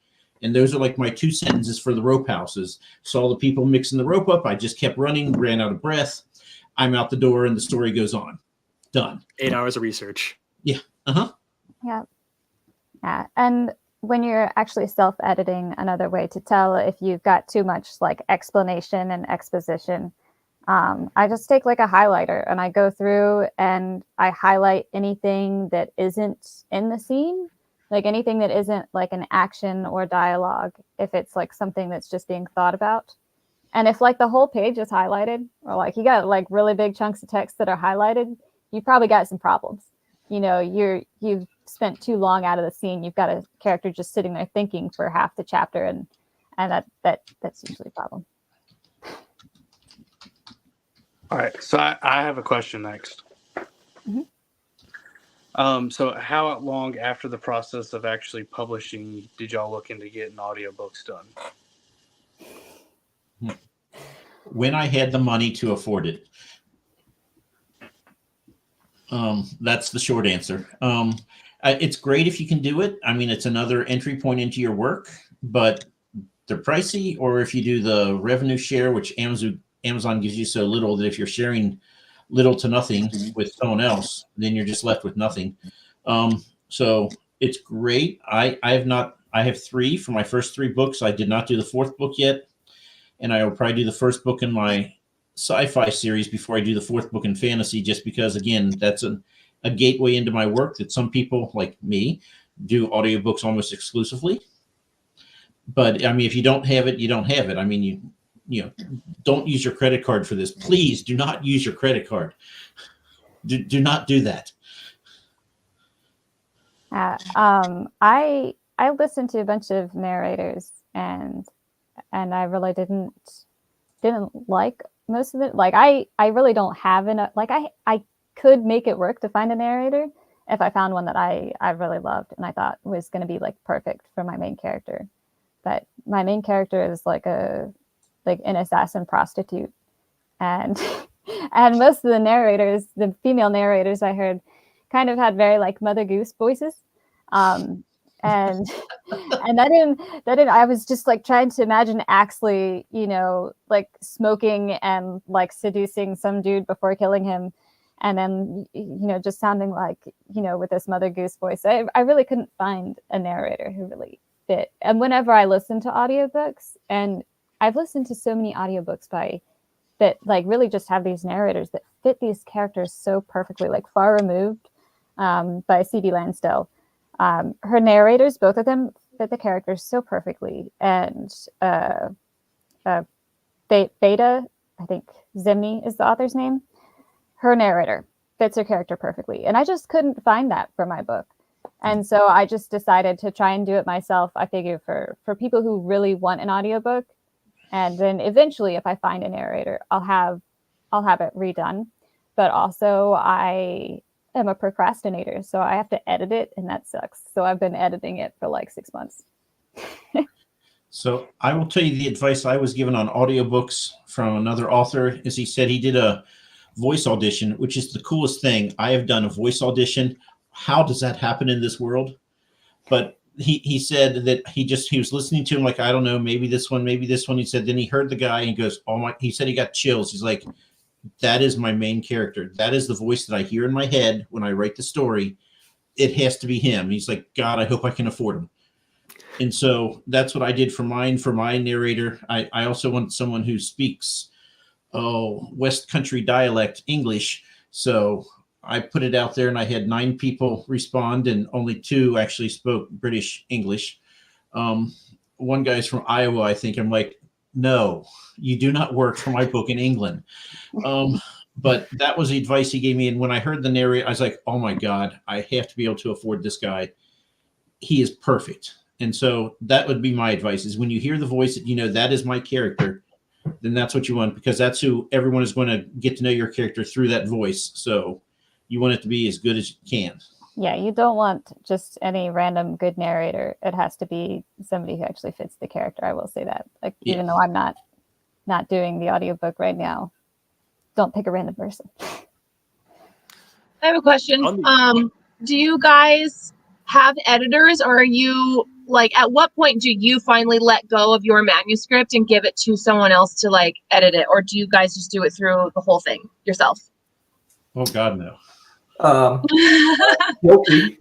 And those are like my 2 sentences for the rope houses. Saw the people mixing the rope up. I just kept running, ran out of breath. I'm out the door, and the story goes on. Done. 8 hours of research. Yeah. Uh-huh. Yeah. And when you're actually self-editing, another way to tell if you've got too much like explanation and exposition, I just take like a highlighter and I go through and I highlight anything that isn't in the scene, like anything that isn't like an action or dialogue, if it's like something that's just being thought about. And if like the whole page is highlighted, or like you got like really big chunks of text that are highlighted, you probably got some problems. You've spent too long out of the scene. You've got a character just sitting there thinking for half the chapter, and that's usually a problem. All right, so I have a question next. Mm-hmm. So how long after the process of actually publishing did y'all look into getting audiobooks done? When I had the money to afford it. That's the short answer. It's great if you can do it. I mean, it's another entry point into your work, but they're pricey. Or if you do the revenue share, which Amazon gives you so little that if you're sharing little to nothing with someone else, then you're just left with nothing. So it's great. I have 3 for my first 3 books. I did not do the 4th book yet. And I will probably do the first book in my sci-fi series before I do the 4th book in fantasy, just because, again, that's a gateway into my work that some people like me do audiobooks almost exclusively. But I mean, if you don't have it, you don't have it. I mean, you don't use your credit card for this. Please do not use your credit card. Do not do that. I listened to a bunch of narrators, and I really didn't like most of it. Like I really don't have enough. Like I could make it work to find a narrator if I found one that I really loved and I thought was going to be like perfect for my main character. But my main character is like an assassin prostitute, and and most of the narrators, the female narrators I heard, kind of had very like Mother Goose voices. And and that didn't I was just like trying to imagine Axley, like smoking and like seducing some dude before killing him, and then just sounding like with this Mother Goose voice. I really couldn't find a narrator who really fit. And whenever I listen to audiobooks, and I've listened to so many audiobooks that like really just have these narrators that fit these characters so perfectly, like Far Removed by C.D. Lansdale. Her narrators, both of them, fit the characters so perfectly. And Beta, I think Zimny is the author's name. Her narrator fits her character perfectly. And I just couldn't find that for my book. And so I just decided to try and do it myself. I figure for people who really want an audiobook, and then eventually if I find a narrator, I'll have it redone. But also I am a procrastinator, so I have to edit it, and that sucks. So I've been editing it for like 6 months. So I will tell you the advice I was given on audiobooks from another author is he said he did a voice audition, which is the coolest thing. I have done a voice audition. How does that happen in this world? But he said that he was listening to him like, I don't know, maybe this one. He said, then he heard the guy and he goes, he said he got chills. He's like, that is my main character. That is the voice that I hear in my head when I write the story. It has to be him. He's like, God, I hope I can afford him. And so that's what I did for mine. For my narrator, I also want someone who speaks, West Country dialect English. So I put it out there and I had 9 people respond and only 2 actually spoke British English. One guy's from Iowa, I think. I'm like, no, you do not work for my book in England. But that was the advice he gave me. And when I heard the narrator, I was like, oh my God, I have to be able to afford this guy. He is perfect. And so that would be my advice is when you hear the voice that, that is my character, then that's what you want, because that's who everyone is going to get to know your character through that voice. So you want it to be as good as you can. Yeah, you don't want just any random good narrator. It has to be somebody who actually fits the character. I will say that. Like, even though I'm not doing the audiobook right now, don't pick a random person. I have a question. Do you guys have editors, or are you like, at what point do you finally let go of your manuscript and give it to someone else to like edit it, or do you guys just do it through the whole thing yourself? Oh God, no.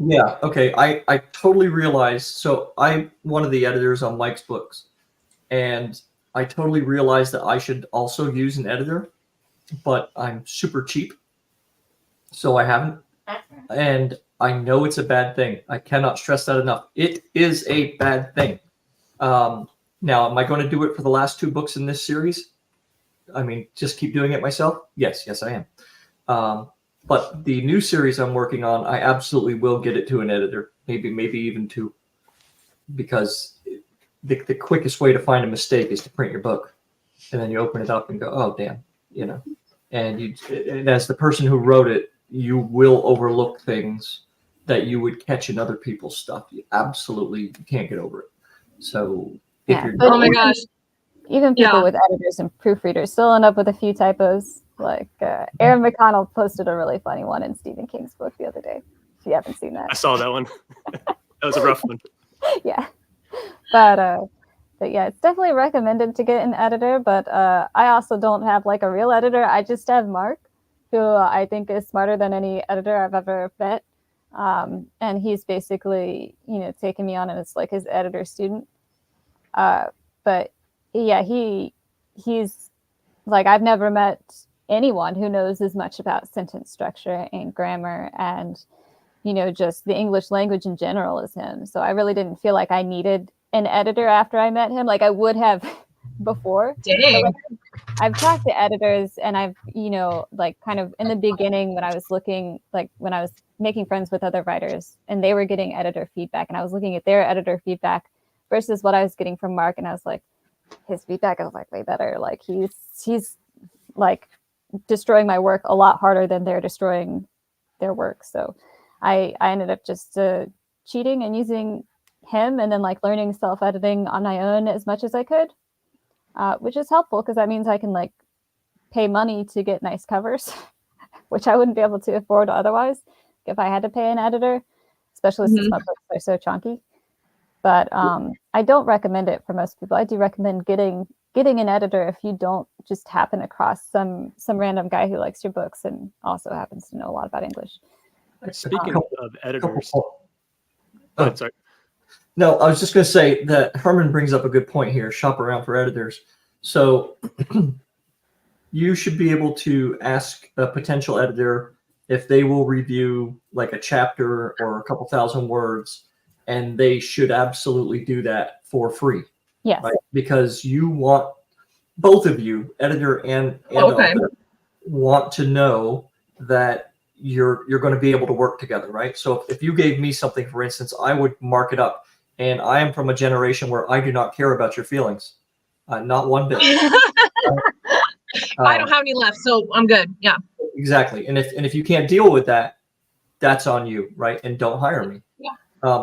Yeah. Okay. I totally realized. So I'm one of the editors on Mike's books, and I totally realized that I should also use an editor, but I'm super cheap, so I haven't. And I know it's a bad thing. I cannot stress that enough. It is a bad thing. Now, am I going to do it for the last 2 books in this series? I mean, just keep doing it myself? Yes, I am. But the new series I'm working on, I absolutely will get it to an editor, maybe even 2, because the quickest way to find a mistake is to print your book, and then you open it up and go, oh damn, and as the person who wrote it, you will overlook things that you would catch in other people's stuff. You absolutely can't get over it. So if you're oh my gosh, even people with editors and proofreaders still end up with a few typos. Like Aaron McConnell posted a really funny one in Stephen King's book the other day. If you haven't seen that, I saw that one. That was a rough one. Yeah, but yeah, it's definitely recommended to get an editor. But I also don't have like a real editor. I just have Mark, who I think is smarter than any editor I've ever met. And he's basically, taking me on as like his editor student. But yeah, he's like, I've never met anyone who knows as much about sentence structure and grammar and, just the English language in general as him. So I really didn't feel like I needed an editor after I met him. Like I would have before. Dang. I've talked to editors, and I've, like kind of in the beginning when I was making friends with other writers and they were getting editor feedback, and I was looking at their editor feedback versus what I was getting from Mark, and I was like, his feedback is like way better. Like he's like destroying my work a lot harder than they're destroying their work. So I ended up just cheating and using him, and then like learning self-editing on my own as much as I could. Which is helpful because that means I can like pay money to get nice covers, which I wouldn't be able to afford otherwise if I had to pay an editor, especially since my books are so chunky. but I don't recommend it for most people. I do recommend getting an editor if you don't just happen across some random guy who likes your books and also happens to know a lot about English. Speaking of editors, Oh, sorry. no, I was just going to say that Herman brings up a good point here. Shop around for editors. So you should be able to ask a potential editor if they will review like a chapter or a couple thousand words, and they should absolutely do that for free. Yes. Right? Because you want, both of you, editor and Okay. author, want to know that you're going to be able to work together, right? So if you gave me something, for instance, I would mark it up. And I am from a generation where I do not care about your feelings, not one bit. I don't have any left, so I'm good. Yeah. Exactly. And if you can't deal with that, that's on you, right? And don't hire me. Yeah.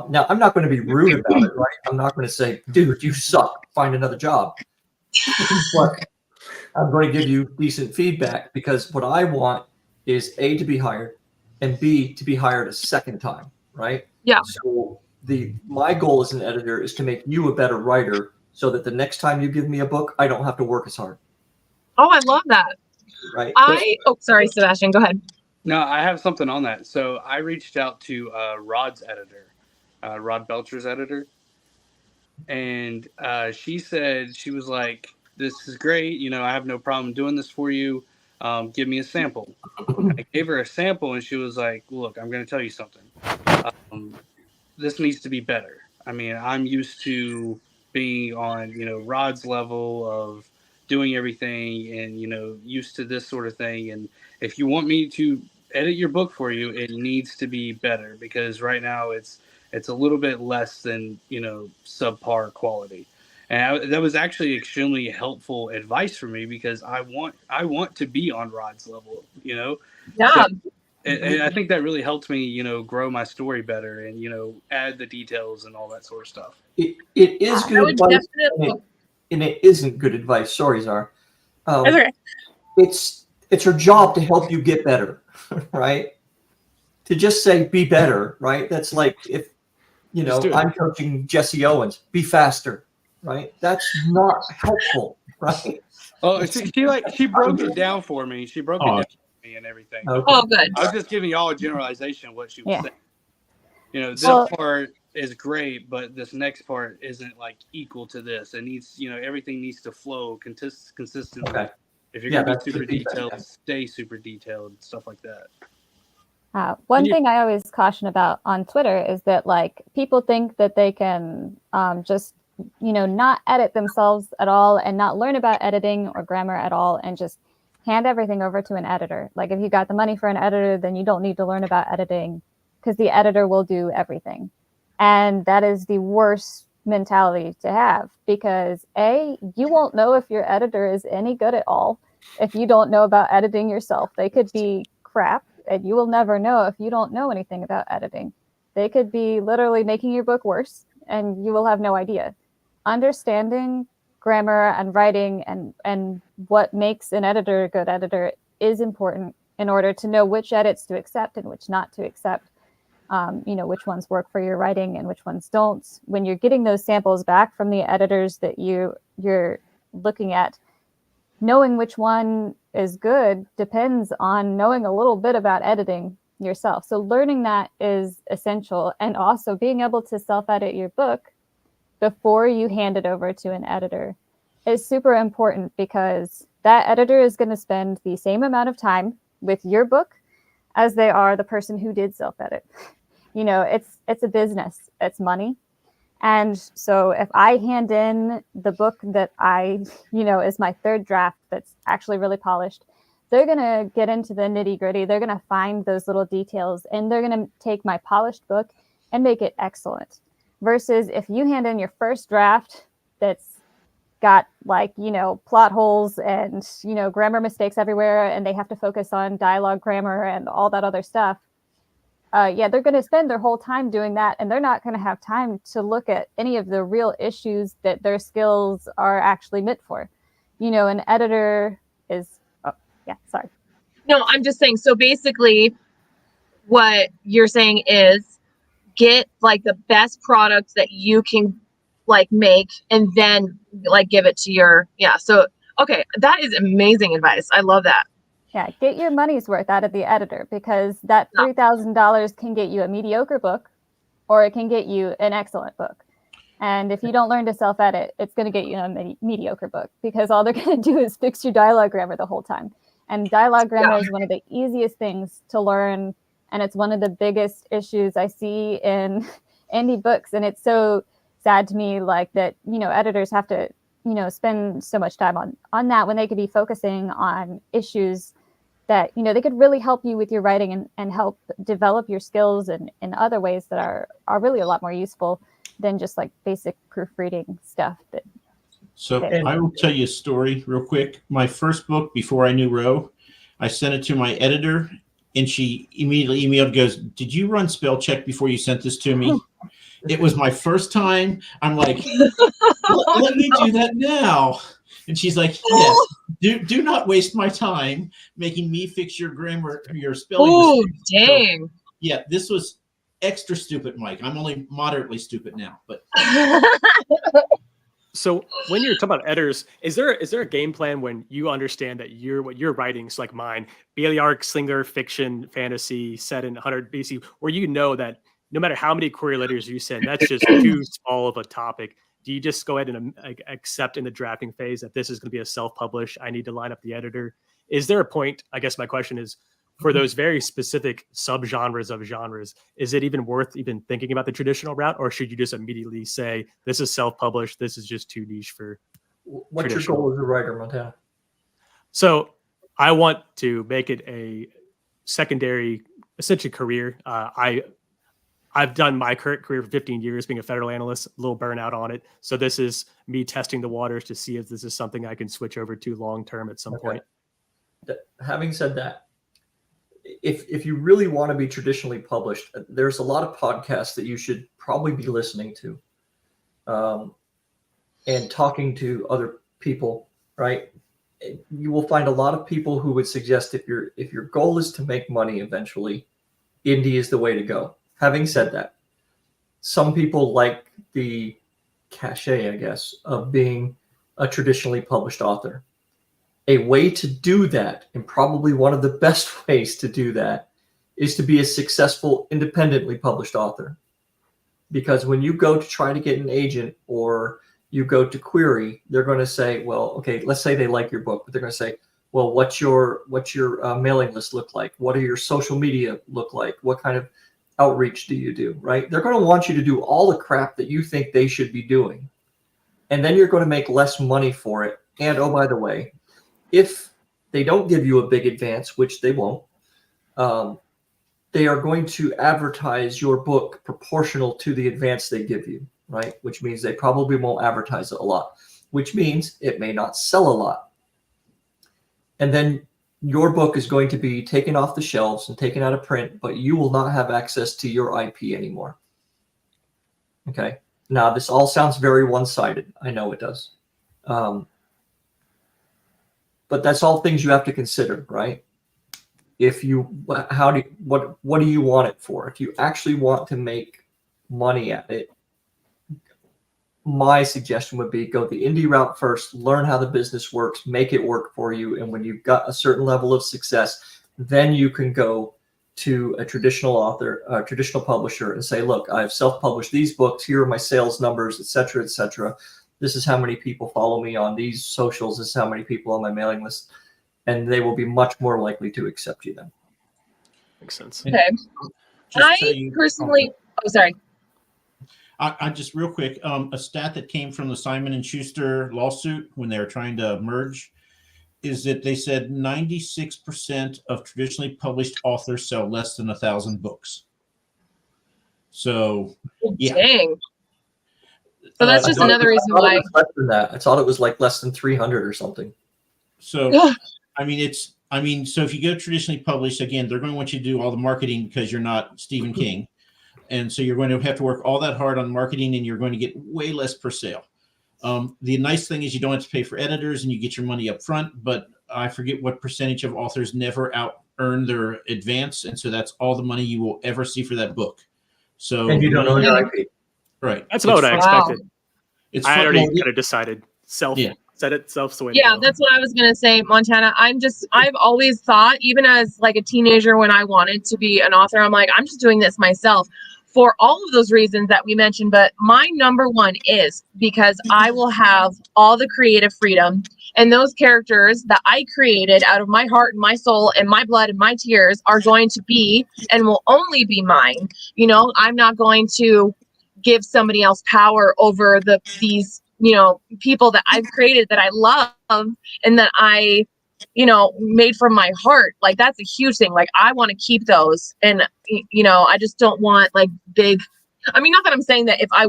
Now, I'm not going to be rude about it, right? I'm not going to say, dude, you suck, find another job. But I'm going to give you decent feedback, because what I want is A, to be hired, and B, to be hired a second time, right? Yeah. So my goal as an editor is to make you a better writer, so that the next time you give me a book, I don't have to work as hard, Oh, I love that. right? Sorry, Sebastian, go ahead. No, I have something on that. So I reached out to Rod's editor, Rod Belcher's editor, and she said, she was like, "This is great. You know, I have no problem doing this for you. Give me a sample." I gave her a sample, and she was like, "Look, I'm going to tell you something. This needs to be better. I mean, I'm used to being on, Rod's level of doing everything, and, used to this sort of thing. And if you want me to edit your book for you, it needs to be better, because right now it's a little bit less than, subpar quality." And that was actually extremely helpful advice for me, because I want to be on Rod's level, Yeah. So, and I think that really helped me, grow my story better, and, add the details and all that sort of stuff. It is good advice, and it isn't good advice. Sorry, Zara. That's okay. It's her job to help you get better, right? To just say be better, right? That's like if I'm coaching Jesse Owens, be faster, right? That's not helpful, right? Oh, she broke it down for me. She broke it down for me and everything. Okay. Oh, good. I was just giving y'all a generalization of what she was saying. This part is great, but this next part isn't like equal to this. It needs, everything needs to flow consistently. Okay. If you're gonna be super detailed, stay super detailed, stuff like that. One thing I always caution about on Twitter is that like people think that they can just not edit themselves at all and not learn about editing or grammar at all and just hand everything over to an editor. Like if you got the money for an editor, then you don't need to learn about editing, because the editor will do everything. And that is the worst mentality to have, because you won't know if your editor is any good at all if you don't know about editing yourself. They could be crap, and you will never know if you don't know anything about editing. They could be literally making your book worse, and you will have no idea. Understanding grammar and writing and what makes an editor a good editor is important in order to know which edits to accept and which not to accept. Which ones work for your writing and which ones don't. When you're getting those samples back from the editors that you're looking at, knowing which one is good depends on knowing a little bit about editing yourself. So learning that is essential, and also being able to self-edit your book before you hand it over to an editor is super important, because that editor is going to spend the same amount of time with your book as they are the person who did self-edit. It's a business, it's money. And so if I hand in the book that is my third draft that's actually really polished, they're going to get into the nitty gritty. They're going to find those little details, and they're going to take my polished book and make it excellent. Versus if you hand in your first draft that's got plot holes and, grammar mistakes everywhere, and they have to focus on dialogue grammar and all that other stuff. They're going to spend their whole time doing that, and they're not going to have time to look at any of the real issues that their skills are actually meant for. An editor is, sorry. No, I'm just saying, so basically what you're saying is get like the best products that you can like make and then like give it to your, yeah. So, okay. That is amazing advice. I love that. Yeah, get your money's worth out of the editor, because that Yeah. $3,000 can get you a mediocre book or it can get you an excellent book. And if you don't learn to self-edit, it's going to get you a mediocre book, because all they're going to do is fix your dialogue grammar the whole time. And dialogue grammar is one of the easiest things to learn. And it's one of the biggest issues I see in indie books. And it's so sad to me, like that, editors have to, spend so much time on that when they could be focusing on issues that, they could really help you with your writing and help develop your skills in other ways that are really a lot more useful than just like basic proofreading stuff. So I will tell you a story real quick. My first book, before I knew Ro, I sent it to my editor, and she immediately emailed, goes, "Did you run spell check before you sent this to me?" It was my first time. I'm like, let me do that now. And she's like, "Yes, do not waste my time making me fix your grammar, your spelling mistakes." Dang. So, yeah, this was extra stupid, Mike. I'm only moderately stupid now, but. So when you're talking about editors, is there a game plan when you understand that what you're writing is like mine, Balearic Slinger fiction fantasy set in 100 BC, where you know that no matter how many query letters you send, that's just too small of a topic? Do you just go ahead and accept in the drafting phase that this is going to be a self-publish? I need to line up the editor. Is there a point? I guess my question is, for those very specific subgenres of genres, is it even worth even thinking about the traditional route, or should you just immediately say, this is self-published, this is just too niche for What's your goal as a writer, Montana? So I want to make it a secondary, essentially career. I've done my current career for 15 years being a federal analyst, a little burnout on it. So this is me testing the waters to see if this is something I can switch over to long-term at some point. Having said that, if you really want to be traditionally published, there's a lot of podcasts that you should probably be listening to, and talking to other people, right? You will find a lot of people who would suggest if your goal is to make money eventually, indie is the way to go. Having said that, some people like the cachet, I guess, of being a traditionally published author. A way to do that, and probably one of the best ways to do that, is to be a successful independently published author. Because when you go to try to get an agent or you go to query, they're going to say, well, okay, let's say they like your book, but they're going to say, well, what's your mailing list look like? What do your social media look like? What kind of outreach do you do, right? They're going to want you to do all the crap that you think they should be doing. And then you're going to make less money for it. And oh, by the way, if they don't give you a big advance, which they won't, they are going to advertise your book proportional to the advance they give you, right? Which means they probably won't advertise it a lot, which means it may not sell a lot. And then your book is going to be taken off the shelves and taken out of print, but you will not have access to your IP anymore. Okay. Now, this all sounds very one-sided. I know it does. But that's all things you have to consider, right? What do you want it for? If you actually want to make money at it, my suggestion would be go the indie route first, learn how the business works, make it work for you. And when you've got a certain level of success, then you can go to a traditional author, a traditional publisher and say, look, I've self-published these books. Here are my sales numbers, et cetera, et cetera. This is how many people follow me on these socials. This is how many people on my mailing list. And they will be much more likely to accept you then. Makes sense. Okay. Sorry. I just real quick, a stat that came from the Simon & Schuster lawsuit when they were trying to merge is that they said 96% of traditionally published authors sell less than 1,000 books. So, yeah. Dang. So that's just another reason why. Less than that. I thought it was like less than 300 or something. So, so if you go traditionally published, again, they're going to want you to do all the marketing because you're not Stephen King. And so you're going to have to work all that hard on marketing, and you're going to get way less per sale. The nice thing is you don't have to pay for editors and you get your money up front, but I forget what percentage of authors never out earn their advance. And so that's all the money you will ever see for that book. So And you don't know your IP. right. That's about what I It's Wow. expected. It's I fun- already well, kind of decided. Yeah. Set it self sway. Yeah, that's what I was gonna say, Montana. I've always thought, even as like a teenager when I wanted to be an author, I'm like, I'm just doing this myself for all of those reasons that we mentioned. But my number one is because I will have all the creative freedom, and those characters that I created out of my heart and my soul and my blood and my tears are going to be and will only be mine. You know, I'm not going to give somebody else power over these people that I've created, that I love, and that I made from my heart. Like, that's a huge thing. Like, I want to keep those, and I just don't want like big, I mean, not that I'm saying that if I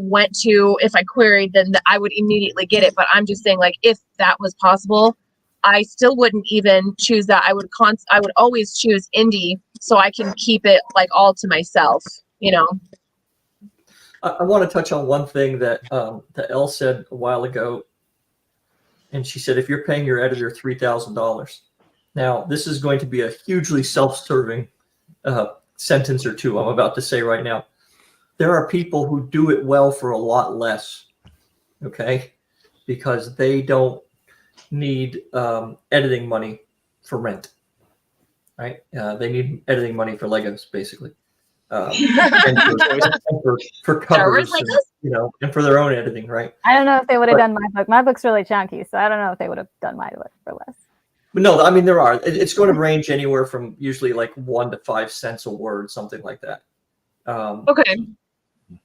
queried, then I would immediately get it, but I'm just saying, like, if that was possible, I still wouldn't even choose that. I would always choose indie, so I can keep it like all to myself. I want to touch on one thing that Elle said a while ago, and she said, if you're paying your editor $3,000, now this is going to be a hugely self-serving sentence or two I'm about to say right now. There are people who do it well for a lot less, okay, because they don't need editing money for rent, right? They need editing money for Legos, basically. And for covers, and for their own editing, right? I don't know if they would have done my book. My book's really chunky, so I don't know if they would have done my book for less. But no, I mean, there are. It's going to range anywhere from usually like 1 to 5 cents a word, something like that. Okay.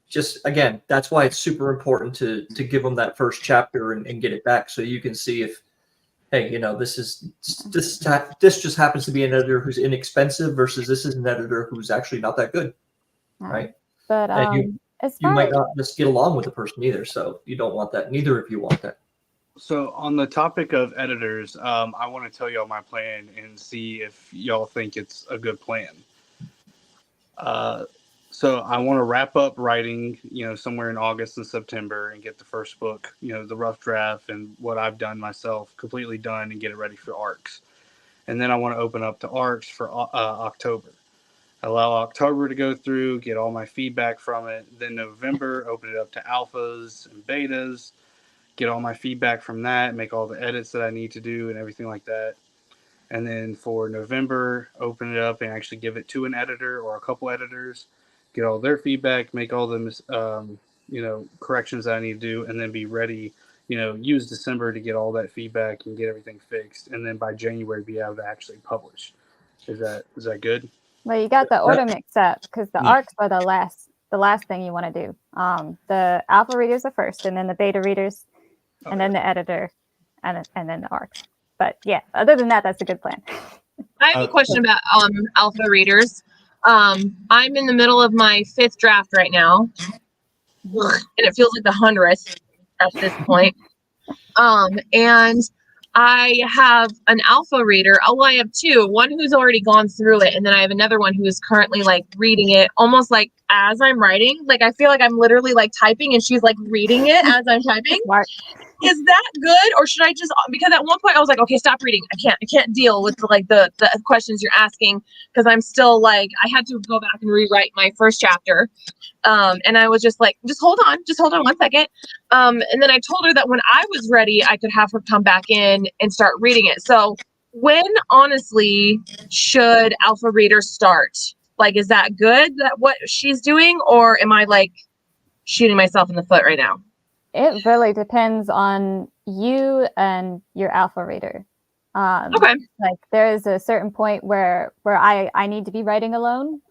Just again, that's why it's super important to give them that first chapter and get it back, so you can see if, hey, this just happens to be an editor who's inexpensive versus this is an editor who's actually not that good, right? But And you might not just get along with the person either, so you don't want that. Neither of you want that. So on the topic of editors, I want to tell y'all my plan and see if y'all think it's a good plan. So I want to wrap up writing, somewhere in August and September, and get the first book, the rough draft and what I've done myself completely done, and get it ready for ARCs. And then I want to open up to ARCs for October. Allow October to go through, get all my feedback from it. Then November, open it up to alphas and betas, get all my feedback from that, make all the edits that I need to do and everything like that. And then for November, open it up and actually give it to an editor or a couple editors, get all their feedback, make all the corrections that I need to do, and then be ready, use December to get all that feedback and get everything fixed. And then by January, be able to actually publish. Is that good? Well, you got the order mixed up because the Yeah. ARCs are the last thing you want to do. The alpha readers are first, and then the beta readers, and then the editor, and then the ARCs. But yeah, other than that, that's a good plan. I have a question about alpha readers. I'm in the middle of my 5th draft right now, and it feels like the 100th at this point. And I have an alpha reader. Oh, I have 2. One who's already gone through it, and then I have another one who is currently like reading it, almost like as I'm writing. Like, I feel like I'm literally like typing, and she's like reading it as I'm typing. Smart. Is that good, or should I just, because at one point I was like, okay, stop reading. I can't deal with the questions you're asking, because I'm still like, I had to go back and rewrite my first chapter. And I was just like, just hold on 1 second. And then I told her that when I was ready, I could have her come back in and start reading it. So when, honestly, should alpha reader start? Like, is that good, that what she's doing, or am I like shooting myself in the foot right now? It really depends on you and your alpha reader. Okay. Like, there is a certain point where I need to be writing alone.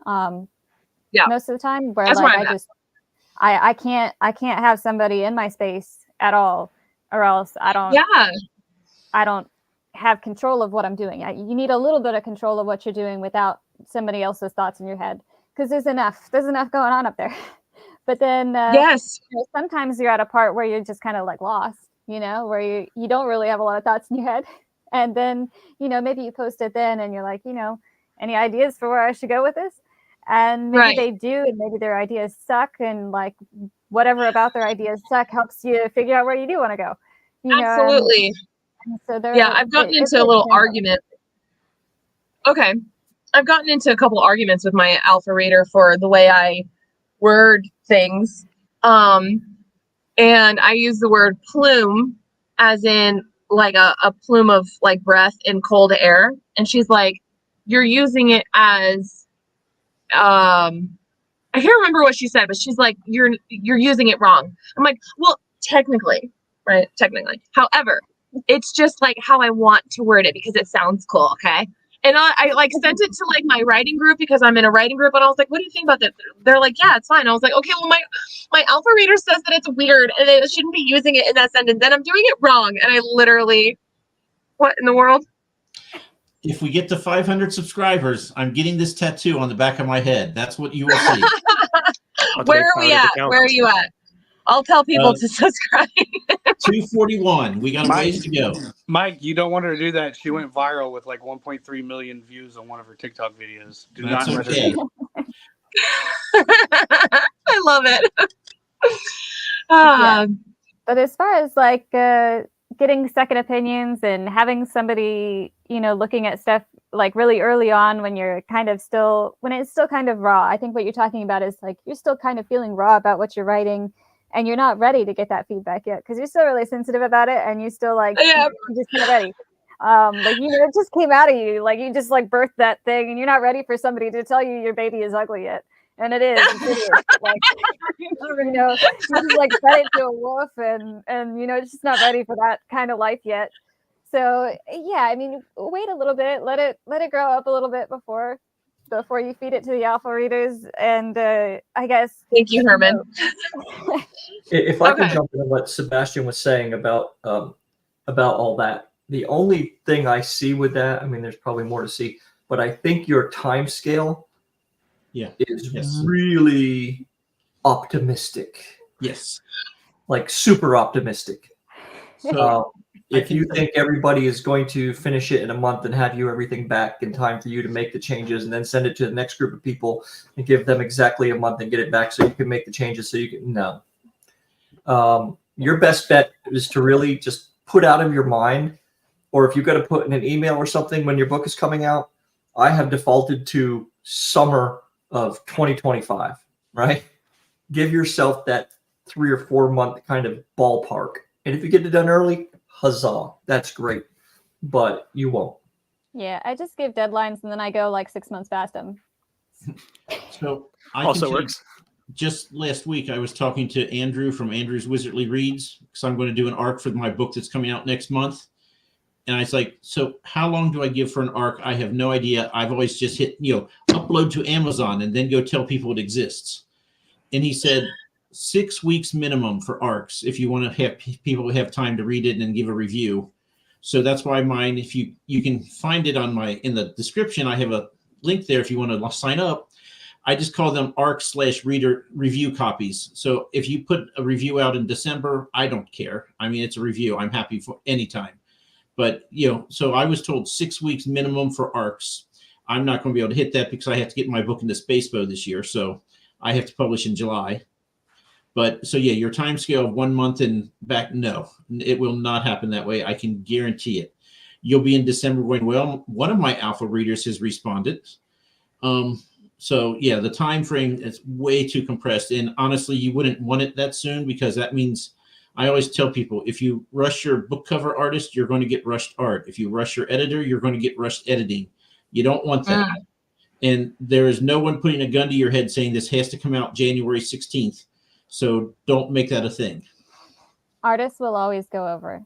Yeah. Most of the time, where That's like where I'm I can't have somebody in my space at all, or else I don't have control of what I'm doing. You need a little bit of control of what you're doing without somebody else's thoughts in your head, because there's enough going on up there. But then yes. Sometimes you're at a part where you're just kind of like lost, where you don't really have a lot of thoughts in your head. And then, maybe you post it then and you're like, any ideas for where I should go with this? And maybe Right. they do, and maybe their ideas suck, and like whatever about their ideas suck helps you figure out where you do want to go. Absolutely. And so I've gotten into a little argument. Okay. I've gotten into a couple arguments with my alpha reader for the way I word things. And I use the word plume as in like a plume of like breath in cold air. And she's like, you're using it as, I can't remember what she said, but she's like, you're using it wrong. I'm like, well, technically, right? Technically. However, it's just like how I want to word it because it sounds cool. Okay. And I like sent it to like my writing group because I'm in a writing group, and I was like, what do you think about that? They're like, yeah, it's fine. I was like, okay, well, my alpha reader says that it's weird and I shouldn't be using it in that sentence, and I'm doing it wrong. And I literally, what in the world? If we get to 500 subscribers, I'm getting this tattoo on the back of my head. That's what you will see. Where are we at? Where are you at? I'll tell people to subscribe. 241. We got a ways to go. Mike, you don't want her to do that. She went viral with like 1.3 million views on one of her TikTok videos. Do That's not let her okay. do I love it. Yeah. But as far as like getting second opinions and having somebody, you know, looking at stuff like really early on when you're kind of still, when it's still kind of raw, I think what you're talking about is like you're still kind of feeling raw about what you're writing and you're not ready to get that feedback yet because you're still really sensitive about it and you still like, you're just not ready. Like, you know, it just came out of you, like you just like birthed that thing and you're not ready for somebody to tell you your baby is ugly yet. And it is. Like, you know, you just like fed it to a wolf and you know, it's just not ready for that kind of life yet. So yeah, I mean, wait a little bit, let it grow up a little bit before you feed it to the alpha readers. And I guess. Thank you, Herman. If I can jump in on what Sebastian was saying about all that, the only thing I see with that, I mean, there's probably more to see, but I think your time scale is really optimistic. Yes. Like super optimistic. So if you think everybody is going to finish it in a month and have you everything back in time for you to make the changes and then send it to the next group of people and give them exactly a month and get it back so you can make the changes so you can, no. Your best bet is to really just put out of your mind, or if you've got to put in an email or something when your book is coming out, I have defaulted to summer of 2025, right? Give yourself that 3 or 4 month kind of ballpark. And if you get it done early, huzzah, that's great. But you won't. Yeah, I just give deadlines and then I go like 6 months past them. So I Also works. Just last week, I was talking to Andrew from Andrew's Wizardly Reads because I'm going to do an arc for my book that's coming out next month. And I was like, so how long do I give for an arc? I have no idea. I've always just hit, upload to Amazon and then go tell people it exists. And he said 6 weeks minimum for arcs if you want to have people have time to read it and give a review. So that's why mine, if you can find it in the description, I have a link there if you want to sign up. I just call them ARC/reader review copies. So if you put a review out in December, I don't care. I mean, it's a review. I'm happy for any time. But, so I was told 6 weeks minimum for ARCs. I'm not going to be able to hit that because I have to get my book into Spacebo this year. So I have to publish in July. But so, yeah, your time scale of 1 month and back, no, it will not happen that way. I can guarantee it. You'll be in December going, well, one of my alpha readers has responded. So, yeah, the time frame is way too compressed. And honestly, you wouldn't want it that soon because that means I always tell people, if you rush your book cover artist, you're going to get rushed art. If you rush your editor, you're going to get rushed editing. You don't want that. And there is no one putting a gun to your head saying this has to come out January 16th. So don't make that a thing. Artists will always go over.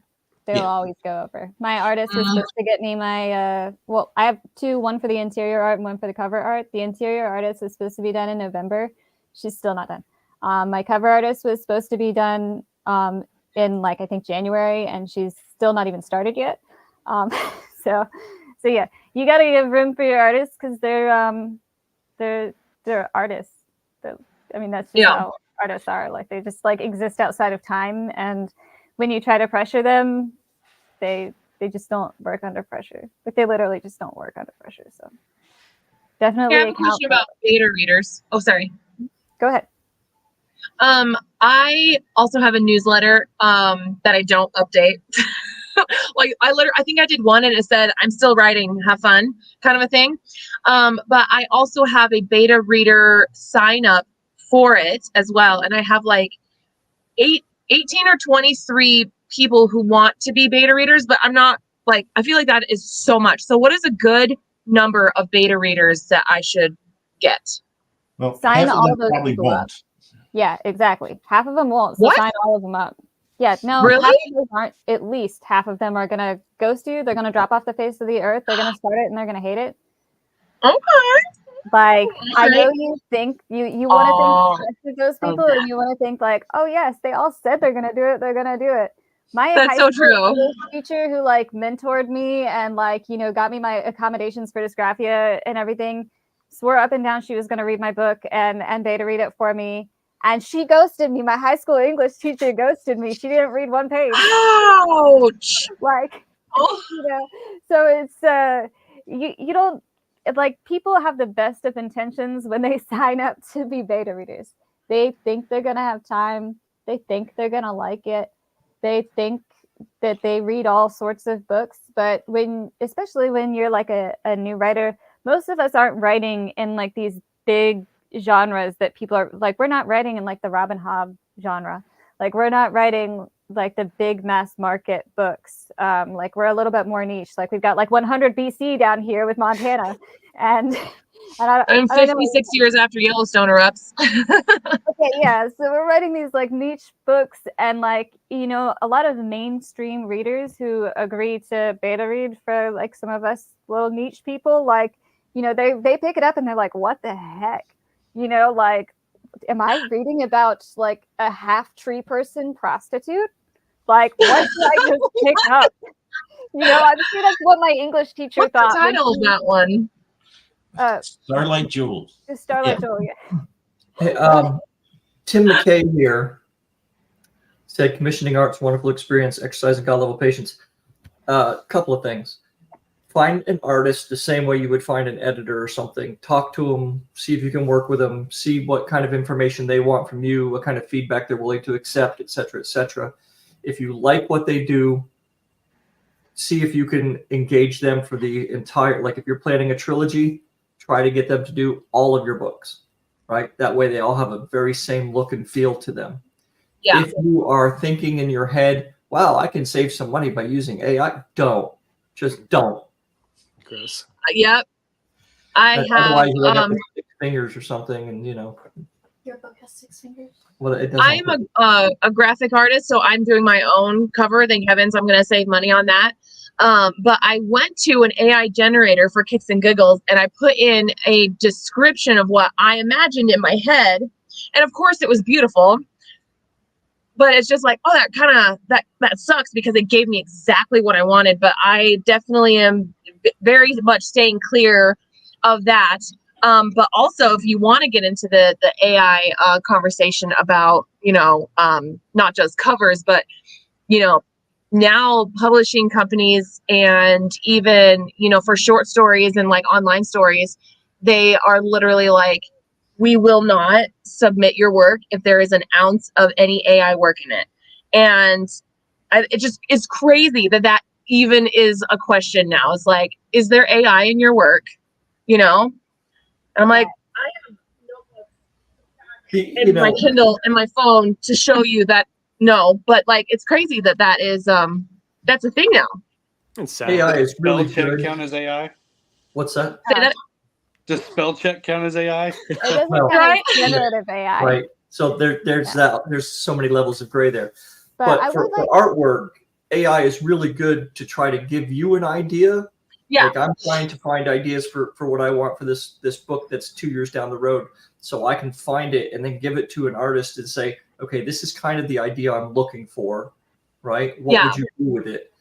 They'll always go over. My artist was supposed to get me my, well, I have two, one for the interior art and one for the cover art. The interior artist was supposed to be done in November. She's still not done. My cover artist was supposed to be done in I think January, and she's still not even started yet. So yeah, you got to give room for your artists because they're artists. I mean, that's just how artists are. Like they just exist outside of time, and when you try to pressure them, they just don't work under pressure. Like they literally just don't work under pressure. So definitely. I have a question about beta readers. Oh, sorry. Go ahead. I also have a newsletter that I don't update. I think I did one and it said, I'm still writing, have fun, kind of a thing. But I also have a beta reader sign up for it as well. And I have like 18 or 23 people who want to be beta readers, but I'm not like, I feel like that is so much. So what is a good number of beta readers that I should get? Well, Sign half of all them those probably people up. won't. Yeah, exactly. Half of them won't. So What? sign all of them up. Yeah, no, Really? half of those aren't. At least half of them are gonna ghost you. They're gonna drop off the face of the earth. They're gonna start it and they're gonna hate it. Okay. Like I know Alright. you think you want to Oh, think the best of those people, okay. and you want to think like, oh yes, they all said they're gonna do it. They're gonna do it. My That's high so school true. English teacher who like mentored me and like got me my accommodations for dysgraphia and everything, swore up and down she was gonna read my book and beta read it for me. And she ghosted me. My high school English teacher ghosted me. She didn't read one page. Ouch. Like, Oh, so it's you don't like, people have the best of intentions when they sign up to be beta readers. They think they're gonna have time. They think they're gonna like it. They think that they read all sorts of books. But especially when you're like a new writer, most of us aren't writing in like these big genres that people are like. We're not writing in like the Robin Hobb genre. Like we're not writing like the big mass market books. Like we're a little bit more niche. Like we've got like 100 BC down here with Montana, and I'm I don't know. 56 years after Yellowstone erupts. Okay, yeah. So we're writing these like niche books, and like a lot of mainstream readers who agree to beta read for like some of us little niche people, like they pick it up and they're like, what the heck, like, am I reading about like a half tree person prostitute? Like, what did I just pick up? I'm sure that's what my English teacher What's thought. the title of that one? Starlight Jewels. Starlight Yeah. Julia. Hey, Tim McKay here said commissioning art's wonderful experience, exercising God level patience. Couple of things. Find an artist the same way you would find an editor or something. Talk to them, see if you can work with them, see what kind of information they want from you, what kind of feedback they're willing to accept, et cetera, et cetera. If you like what they do, see if you can engage them for the entire, like if you're planning a trilogy, try to get them to do all of your books, right? That way they all have a very same look and feel to them. Yeah. If you are thinking in your head, wow, I can save some money by using AI, just don't. Gross. Yep. I have. Otherwise, you end up with 6 fingers or something, and Your book has 6 fingers. well, it doesn't. I'm a graphic artist, so I'm doing my own cover. Thank heavens, I'm going to save money on that. But I went to an AI generator for kicks and giggles, and I put in a description of what I imagined in my head, and of course, it was beautiful. But it's just like, oh, that kind of that sucks because it gave me exactly what I wanted. But I definitely am very much staying clear of that. But also, if you want to get into the AI conversation about, not just covers, but, now publishing companies and even, for short stories and like online stories, they are literally like, we will not submit your work if there is an ounce of any AI work in it. And it's crazy that even is a question now. It's like, is there AI in your work? And I'm like, I have notebooks in my Kindle and my phone to show you that no, but like, it's crazy that is, that's a thing now. It's sad. AI is really Spell check good. count as AI? What's that? Say that- Does spell check count as AI? It doesn't Well, count as generative AI. Right. So there's that. There's so many levels of gray there. But But I for would like artwork, AI is really good to try to give you an idea. Yeah. Like I'm trying to find ideas for what I want for this book that's 2 years down the road. So I can find it and then give it to an artist and say, okay, this is kind of the idea I'm looking for, right? What would you do with it?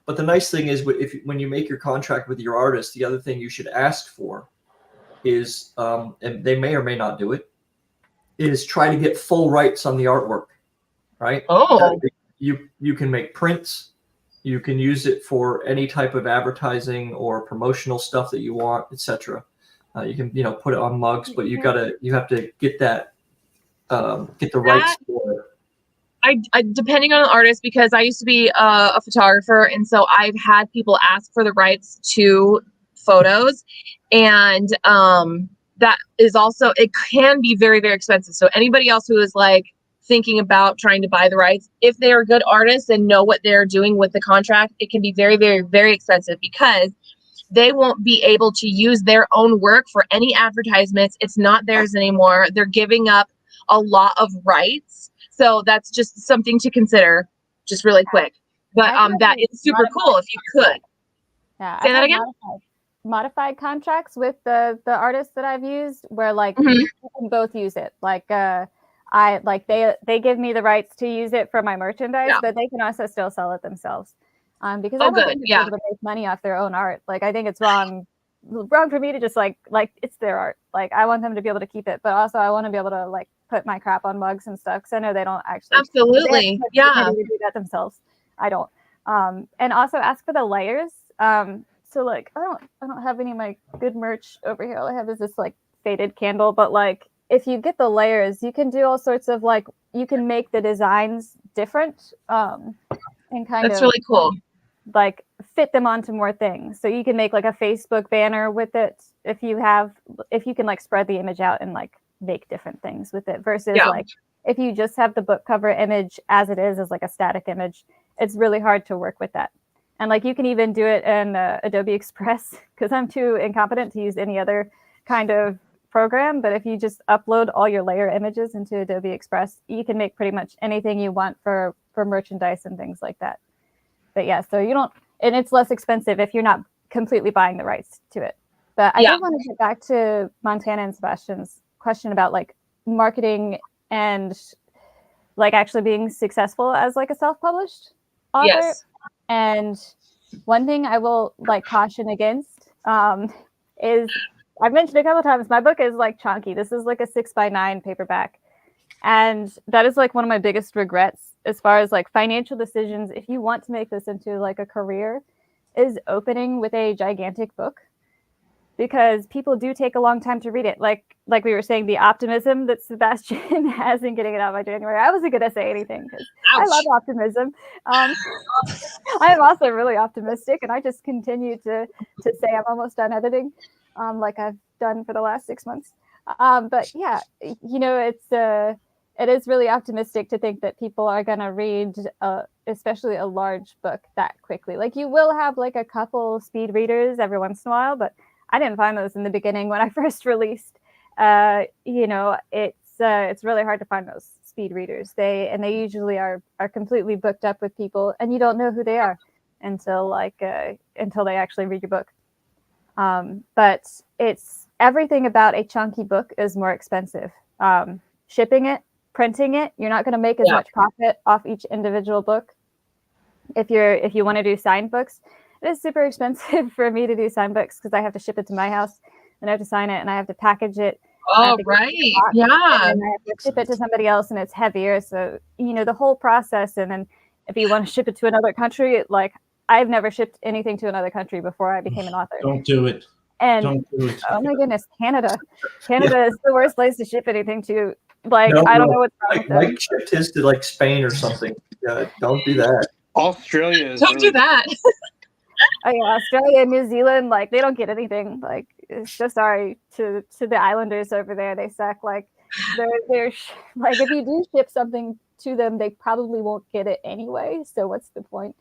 But the nice thing is when you make your contract with your artist, the other thing you should ask for is, and they may or may not do it, is try to get full rights on the artwork, right? Oh. You can make prints. You can use it for any type of advertising or promotional stuff that you want, etc. You can put it on mugs, but you have to get that get the rights for it. I depending on the artist, because I used to be a photographer, and so I've had people ask for the rights to photos, and that is also, it can be very, very expensive. So anybody else who is like thinking about trying to buy the rights, if they are good artists and know what they're doing with the contract, it can be very, very, very expensive because they won't be able to use their own work for any advertisements. It's not theirs anymore. They're giving up a lot of rights. So that's just something to consider, just really quick. But that is super cool if you could. Yeah, Say that again? Modified contracts with the artists that I've used where like Mhm. we can both use it. Like they give me the rights to use it for my merchandise, Yeah. but they can also still sell it themselves. Because Oh, I want good. them to be Yeah. able to make money off their own art. Like I think it's wrong for me to just like it's their art. Like I want them to be able to keep it, but also I want to be able to like put my crap on mugs and stuff because I know they don't actually Absolutely. they have Yeah. to do that themselves. I don't. And also ask for the layers. So like I don't have any of my good merch over here. All I have is this like faded candle, but like if you get the layers, you can do all sorts of like you can make the designs different and kind That's of really cool. like fit them onto more things. So you can make like a Facebook banner with it if you can like spread the image out and like make different things with it versus Yeah. like if you just have the book cover image as it is as like a static image, it's really hard to work with that. And like you can even do it in Adobe Express because I'm too incompetent to use any other kind of program. But if you just upload all your layer images into Adobe Express, you can make pretty much anything you want for merchandise and things like that. But yeah, so you don't, and it's less expensive if you're not completely buying the rights to it. But I did want to get back to Montana and Sebastian's question about like marketing and like actually being successful as like a self-published author. Yes. And one thing I will like caution against is I've mentioned a couple times, my book is like chunky. This is like a 6x9 paperback. And that is like one of my biggest regrets as far as like financial decisions. If you want to make this into like a career, is opening with a gigantic book because people do take a long time to read it. Like we were saying, the optimism that Sebastian has in getting it out by January. I wasn't going to say anything because I love optimism. I am also really optimistic, and I just continue to say I'm almost done editing, like I've done for the last 6 months. But yeah, you know, it is really optimistic to think that people are going to read, especially a large book that quickly. Like you will have like a couple speed readers every once in a while, but I didn't find those in the beginning when I first released. You know, it's really hard to find those speed readers. They usually are completely booked up with people, and you don't know who they are until they actually read your book. But it's everything about a chunky book is more expensive. Shipping it, printing it, you're not going to make as much profit off each individual book. If you want to do signed books, it is super expensive for me to do signed books because I have to ship it to my house, and I have to sign it, and I have to package it. Oh, right. Yeah. And I have to ship it to somebody else, and it's heavier. So, you know, the whole process. And then if you want to ship it to another country, like I've never shipped anything to another country before I became an author. Don't do it. And Don't do it. oh my goodness, Canada is the worst place to ship anything to. Like, I don't know what's wrong with them. Mike shipped his to like Spain or something. Don't do that. Australia is Don't do that. Oh yeah, Australia, New Zealand, like they don't get anything. Like, it's so sorry to the islanders over there. They suck. Like, they're like if you do ship something to them, they probably won't get it anyway. So what's the point?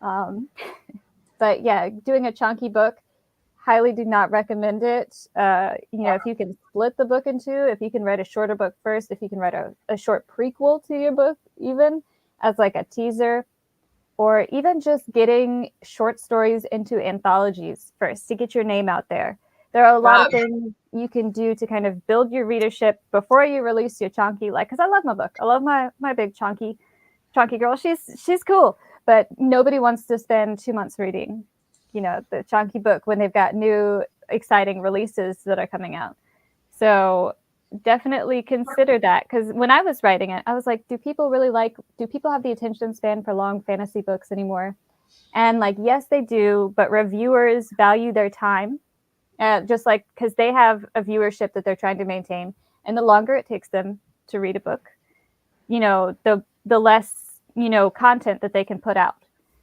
But yeah, doing a chunky book, highly do not recommend it. You know, if you can split the book in two, if you can write a shorter book first, if you can write a short prequel to your book, even as like a teaser, or even just getting short stories into anthologies first to get your name out there. There are a lot of things you can do to kind of build your readership before you release your chunky. Like, because I love my book. I love my big chunky girl. She's cool, but nobody wants to spend 2 months reading, you know, the chunky book when they've got new exciting releases that are coming out. So definitely consider that, because when I was writing it, I was like, do people have the attention span for long fantasy books anymore? And like, yes, they do, but reviewers value their time, just like because they have a viewership that they're trying to maintain, and the longer it takes them to read a book, you know, the less, you know, content that they can put out.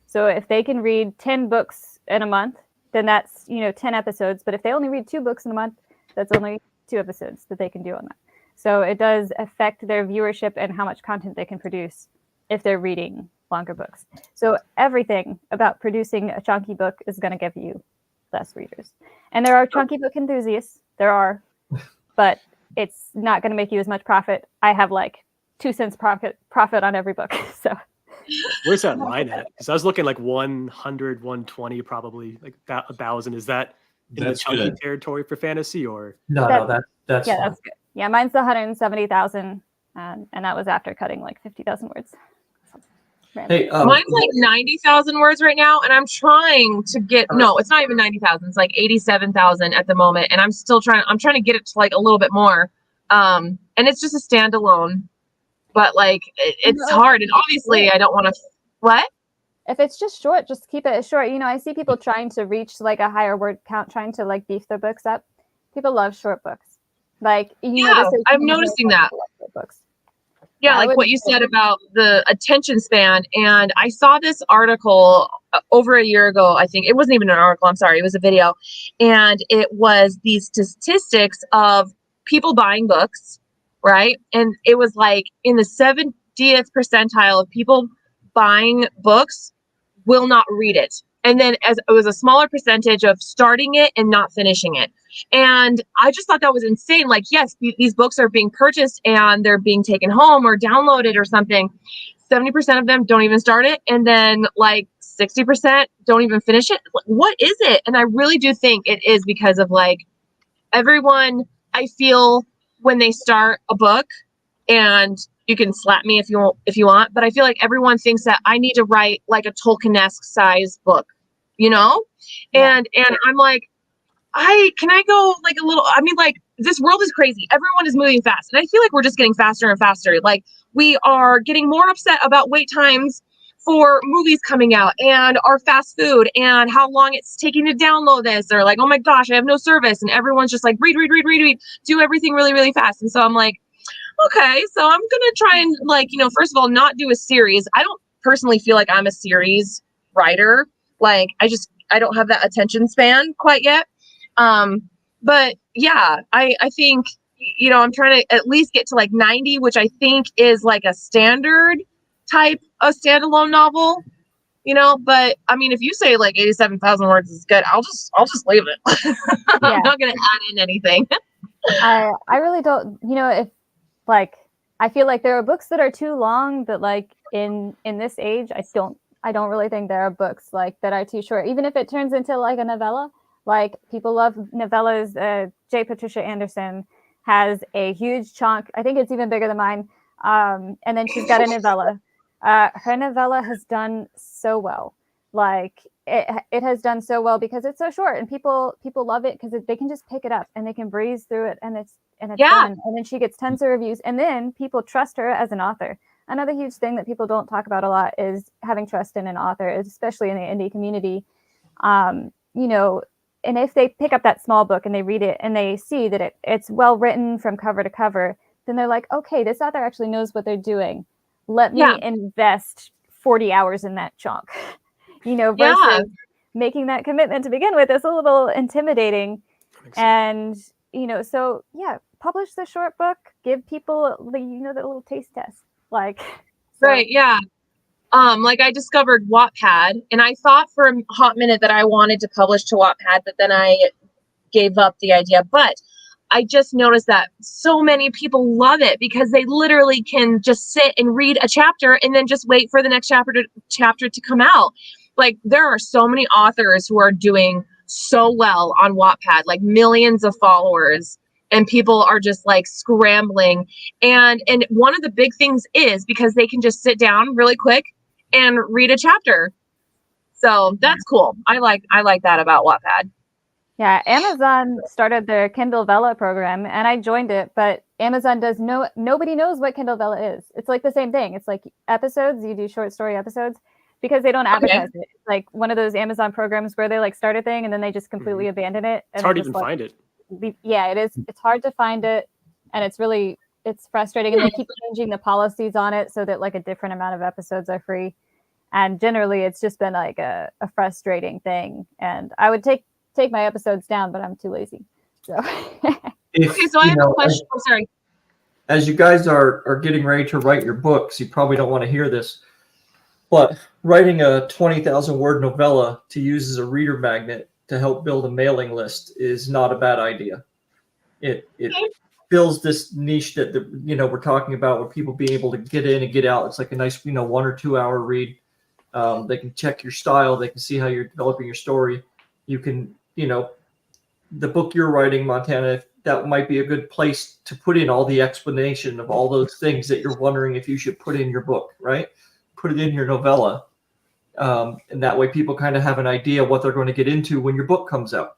So if they can read 10 books in a month, then that's, you know, 10 episodes. But if they only read 2 books in a month, that's only 2 episodes that they can do on that. So it does affect their viewership and how much content they can produce if they're reading longer books. So everything about producing a chunky book is going to give you less readers. And there are chunky book enthusiasts. There are, but it's not going to make you as much profit. I have like 2 cents profit on every book. So where's that line at? Because I was looking like 100, 120, probably like 1,000. Is that in That's the chunky good. territory for fantasy, or No, that's yeah, fine. that's good. Yeah, mine's the 170,000, and that was after cutting like 50,000 words. So, Hey, Mine's like 90,000 words right now, and I'm trying to get, no, it's not even 90,000. It's like 87,000 at the moment, and I'm trying to get it to like a little bit more. And it's just a standalone, but like it's hard, and obviously I don't want to. What? If it's just short, just keep it short. You know, I see people trying to reach like a higher word count, trying to like beef their books up. People love short books. Like, you Yeah, notice I'm noticing that. short books. Yeah, I like would- what you said about the attention span. And I saw this article over a year ago. I think it wasn't even an article. I'm sorry. It was a video. And it was these statistics of people buying books, right? And it was like in the 70th percentile of people buying books will not read it. And then as it was a smaller percentage of starting it and not finishing it. And I just thought that was insane. Like, yes, these books are being purchased and they're being taken home or downloaded or something. 70% of them don't even start it. And then like 60% don't even finish it. What is it? And I really do think it is because of like everyone, I feel when they start a book, and you can slap me if you want, but I feel like everyone thinks that I need to write like a Tolkien-esque size book, you know? Yeah. And I'm like, can I go like a little, I mean, like this world is crazy. Everyone is moving fast. And I feel like we're just getting faster and faster. Like we are getting more upset about wait times for movies coming out and our fast food and how long it's taking to download this. Or like, oh my gosh, I have no service. And everyone's just like, read, do everything really, really fast. And so I'm like, okay, so I'm gonna try and like, first of all, not do a series. I don't personally feel like I'm a series writer. Like I don't have that attention span quite yet. But yeah, I think, I'm trying to at least get to like 90, which I think is like a standard type of standalone novel, but I mean, if you say like 87,000 words is good, I'll just leave it. Yeah. I'm not going to add in anything. I really don't, if like, I feel like there are books that are too long, but like in this age, I don't really think there are books like that are too short, even if it turns into like a novella. Like people love novellas. J. Patricia Anderson has a huge chunk. I think it's even bigger than mine. And then she's got a novella. Her novella has done so well. Like it has done so well because it's so short, and people love it because they can just pick it up and they can breeze through it, and it's fun. And then she gets tons of reviews, and then people trust her as an author. Another huge thing that people don't talk about a lot is having trust in an author, especially in the indie community. And if they pick up that small book and they read it and they see that it's well written from cover to cover, then they're like, okay, this author actually knows what they're doing. Let me invest 40 hours in that chunk, versus making that commitment to begin with is a little intimidating. And, so yeah, publish the short book, give people the little taste test. Like, so. Right. Yeah. Like I discovered Wattpad, and I thought for a hot minute that I wanted to publish to Wattpad, but then I gave up the idea. But I just noticed that so many people love it because they literally can just sit and read a chapter and then just wait for the next chapter to come out. Like there are so many authors who are doing so well on Wattpad, like millions of followers, and people are just like scrambling. And one of the big things is because they can just sit down really quick and read a chapter. So that's cool. I like that about Wattpad. Yeah, Amazon started their Kindle Vella program, and I joined it, but Amazon nobody knows what Kindle Vella is. It's like the same thing. It's like episodes, you do short story episodes, because they don't advertise it. It's like one of those Amazon programs where they like start a thing and then they just completely abandon it. And it's hard to even find it. Yeah, it is. It's hard to find it, and it's frustrating, and they keep changing the policies on it so that like a different amount of episodes are free. And generally it's just been like a frustrating thing. And I would take my episodes down, but I'm too lazy. So if Okay, so I you have know, a question. Oh, sorry. as you guys are getting ready to write your books, you probably don't want to hear this, but writing a 20,000 word novella to use as a reader magnet to help build a mailing list is not a bad idea. It fills this niche that we're talking about, with people being able to get in and get out. It's like a nice 1 or 2 hour read. They can check your style. They can see how you're developing your story. You can, the book you're writing, Montana, that might be a good place to put in all the explanation of all those things that you're wondering if you should put in your book, right? Put it in your novella. And that way people kind of have an idea what they're going to get into when your book comes out.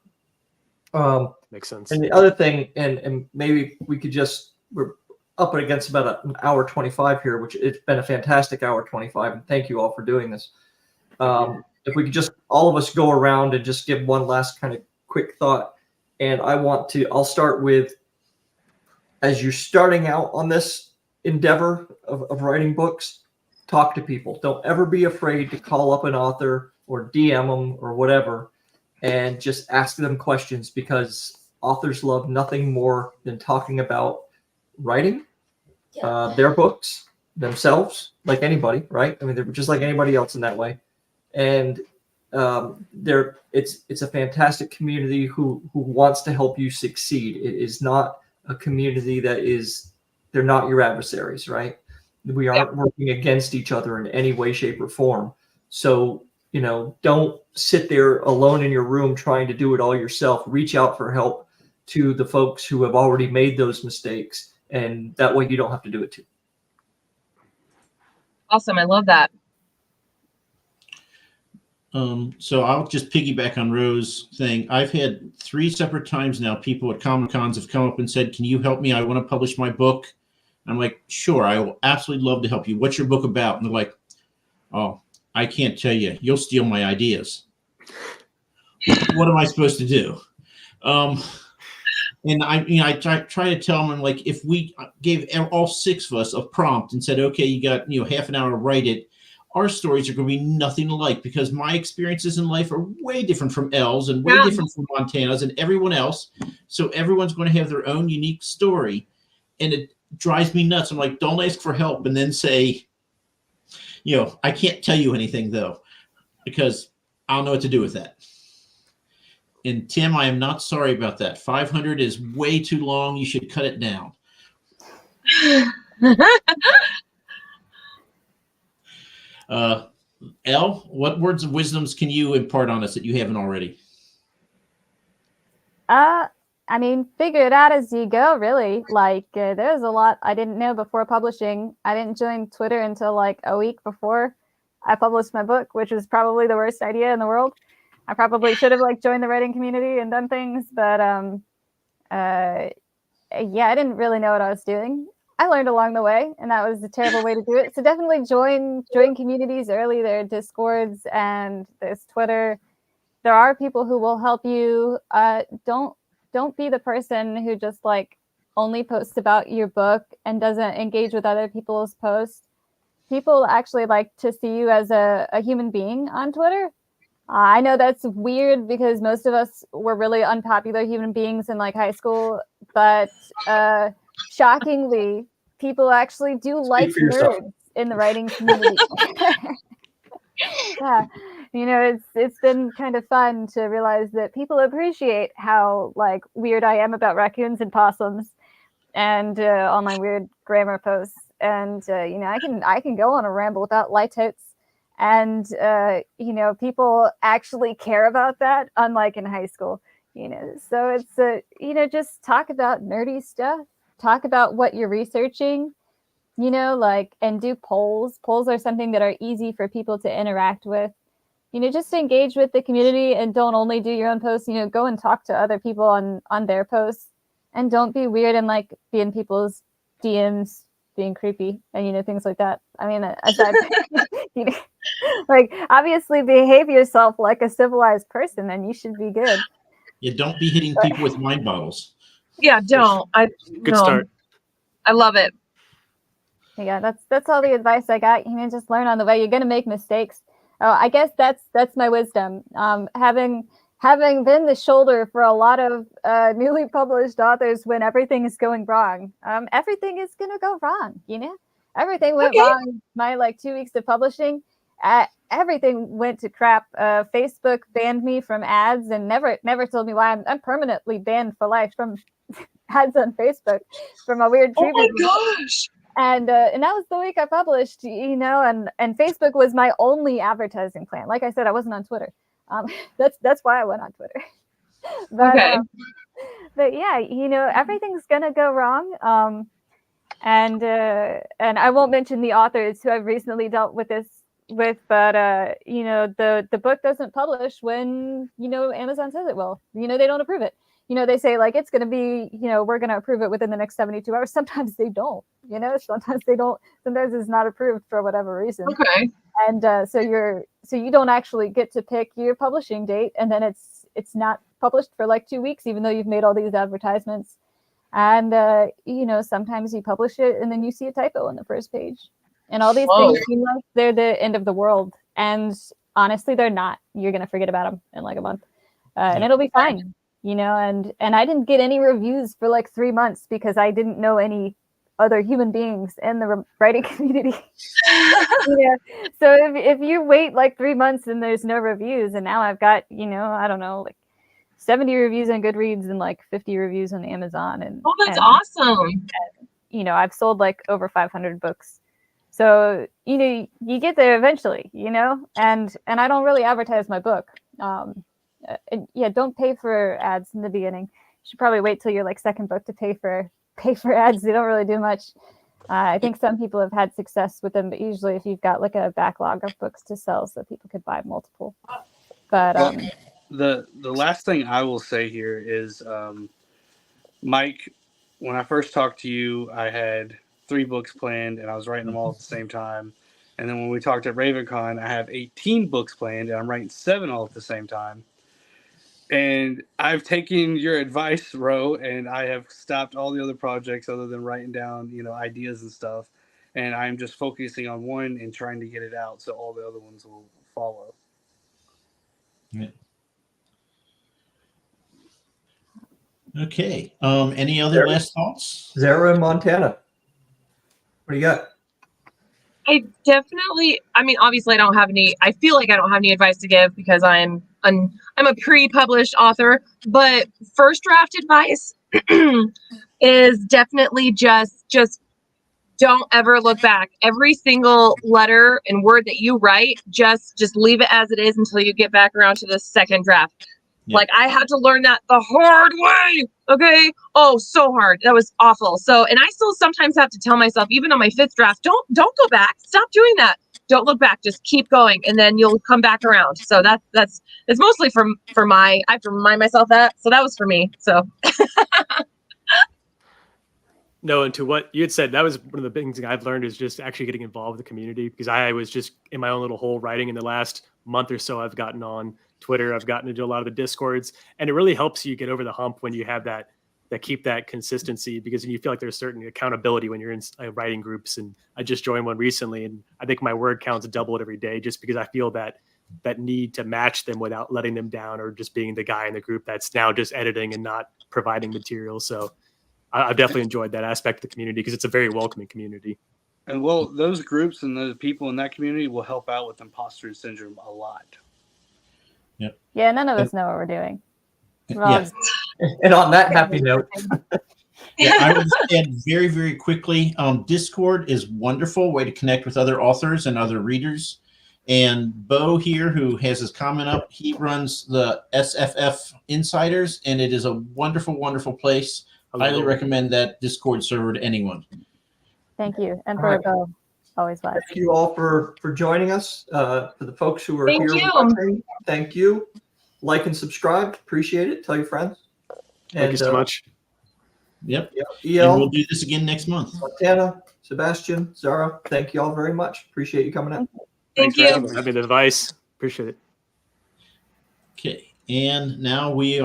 Makes sense. And the other thing, and maybe we could we're up against about an hour 25 here, which it's been a fantastic hour 25. And thank you all for doing this. If we could just, all of us go around and just give one last kind of quick thought. And I'll start with, as you're starting out on this endeavor of writing books, talk to people. Don't ever be afraid to call up an author or DM them or whatever, and just ask them questions, because authors love nothing more than talking about writing, their books, themselves, like anybody, right? I mean, they're just like anybody else in that way. And it's a fantastic community who wants to help you succeed. It is not a community they're not your adversaries, right? We aren't working against each other in any way, shape, or form. So, don't sit there alone in your room trying to do it all yourself. Reach out for help to the folks who have already made those mistakes, and that way you don't have to do it too. Awesome. I love that. So I'll just piggyback on Rose's thing. I've had 3 separate times now, people at Comic-Cons have come up and said, "Can you help me? I want to publish my book." I'm like, "Sure, I will absolutely love to help you. What's your book about?" And they're like, "Oh, I can't tell you. You'll steal my ideas." What am I supposed to do? And I try to tell them, I'm like, if we gave all 6 of us a prompt and said, "Okay, you got half an hour to write it," our stories are going to be nothing alike, because my experiences in life are way different from Elle's and way different from Montana's and everyone else. So everyone's going to have their own unique story, and it drives me nuts. I'm like, don't ask for help and then say, I can't tell you anything though, because I don't know what to do with that. And Tim, I am not sorry about that. 500 is way too long. You should cut it down. Elle, what words of wisdoms can you impart on us that you haven't already? I mean, figure it out as you go, really. Like, there's a lot I didn't know before publishing. I didn't join Twitter until like a week before I published my book, which was probably the worst idea in the world. I probably should have joined the writing community and done things, but I didn't really know what I was doing. I learned along the way, and that was a terrible way to do it. So definitely join communities early. There are Discords and there's Twitter. There are people who will help you. Don't be the person who just only posts about your book and doesn't engage with other people's posts. People actually like to see you as a human being on Twitter. I know that's weird because most of us were really unpopular human beings in high school, but shockingly, people actually do like nerds in the writing community. Yeah, it's been kind of fun to realize that people appreciate how weird I am about raccoons and possums, and all my weird grammar posts. And I can go on a ramble about light totes. And, people actually care about that, unlike in high school, so it's, just talk about nerdy stuff, talk about what you're researching, and do polls. Polls are something that are easy for people to interact with, just engage with the community and don't only do your own posts, go and talk to other people on their posts, and don't be weird and be in people's DMs being creepy and things like that. I mean, aside obviously behave yourself like a civilized person and you should be good. Yeah, don't be hitting people with wine bottles. Yeah, don't. Good start. I love it. Yeah, that's all the advice I got. Just learn on the way. You're gonna make mistakes. I guess that's my wisdom. Having having been the shoulder for a lot of newly published authors when everything is going wrong, everything is going to go wrong, you know? Everything went wrong my like 2 weeks of publishing. Everything went to crap. Facebook banned me from ads and never told me why. I'm permanently banned for life from ads on Facebook from a weird treatment. Oh my gosh. And that was the week I published, you know, and Facebook was my only advertising plan. Like I said, I wasn't on Twitter. That's why I went on Twitter. But yeah, you know, everything's gonna go wrong. And I won't mention the authors who I've recently dealt with this with, but you know, the book doesn't publish when, you know, Amazon says it will. You know, they don't approve it. You know, they say like it's going to be, you know, we're going to approve it within the next 72 hours. Sometimes they don't, you know, sometimes they don't. Sometimes it's not approved for whatever reason. Okay. And so you don't actually get to pick your publishing date, and then it's not published for like 2 weeks, even though you've made all these advertisements. And you know, sometimes you publish it and then you see a typo on the first page, and all these things seem like they're the end of the world. And honestly, they're not. You're going to forget about them in like a month, and it'll be fine. You know, and I didn't get any reviews for like 3 months because I didn't know any other human beings in the writing community. Yeah. So if you wait like 3 months and there's no reviews, and now I've got, you know, I don't know, like 70 reviews on Goodreads and like 50 reviews on Amazon. And that's awesome. And, you know, I've sold like over 500 books. So, you know, you get there eventually, you know, and I don't really advertise my book. Yeah, don't pay for ads in the beginning. You should probably wait till your like second book to pay for ads. They don't really do much. I think some people have had success with them, but usually if you've got like a backlog of books to sell, so people could buy multiple. But the last thing I will say here is, Mike, when I first talked to you, I had 3 books planned and I was writing them all at the same time. And then when we talked at RavenCon, I have 18 books planned and I'm writing 7 all at the same time. And I've taken your advice, Ro, and I have stopped all the other projects other than writing down, you know, ideas and stuff. And I'm just focusing on one and trying to get it out so all the other ones will follow. Yeah. Okay. Any other last thoughts? Zara in Montana. What do you got? I definitely, I mean, obviously I feel like I don't have any advice to give because I'm a pre-published author, but first draft advice is definitely just don't ever look back. Every single letter and word that you write, just leave it as it is until you get back around to the second draft. Yeah. Like I had to learn that the hard way. Okay. Oh, so hard. That was awful. So, and I still sometimes have to tell myself, even on my 5th draft, don't go back. Stop doing that. Don't look back. Just keep going, and then you'll come back around. So it's mostly I have to remind myself that. So that was for me. So. No, and to what you had said, that was one of the big things I've learned is just actually getting involved with the community, because I was just in my own little hole writing. In the last month or so, I've gotten on Twitter. I've gotten into a lot of the Discords, and it really helps you get over the hump when you have that keep that consistency, because you feel like there's certain accountability when you're in writing groups. And I just joined one recently, and I think my word count's doubled every day just because I feel that need to match them without letting them down or just being the guy in the group that's now just editing and not providing material. So I've definitely enjoyed that aspect of the community because it's a very welcoming community. And well, those groups and those people in that community will help out with imposter syndrome a lot. Yep. Yeah, none of us know what we're doing. Yeah. And on that happy note. Yeah, I would add very, very quickly, Discord is a wonderful way to connect with other authors and other readers. And Bo here, who has his comment up, he runs the SFF Insiders, and it is a wonderful, wonderful place. Highly recommend that Discord server to anyone. Thank you. And for Bo, always glad. Thank you all for joining us. For the folks who are here watching, thank you. Like and subscribe. Appreciate it. Tell your friends. Thank you so much. Yep. EL, and we'll do this again next month. Montana, Sebastian, Zara, thank you all very much. Appreciate you coming in. Thank you. Having the advice. Appreciate it. Okay. And now we are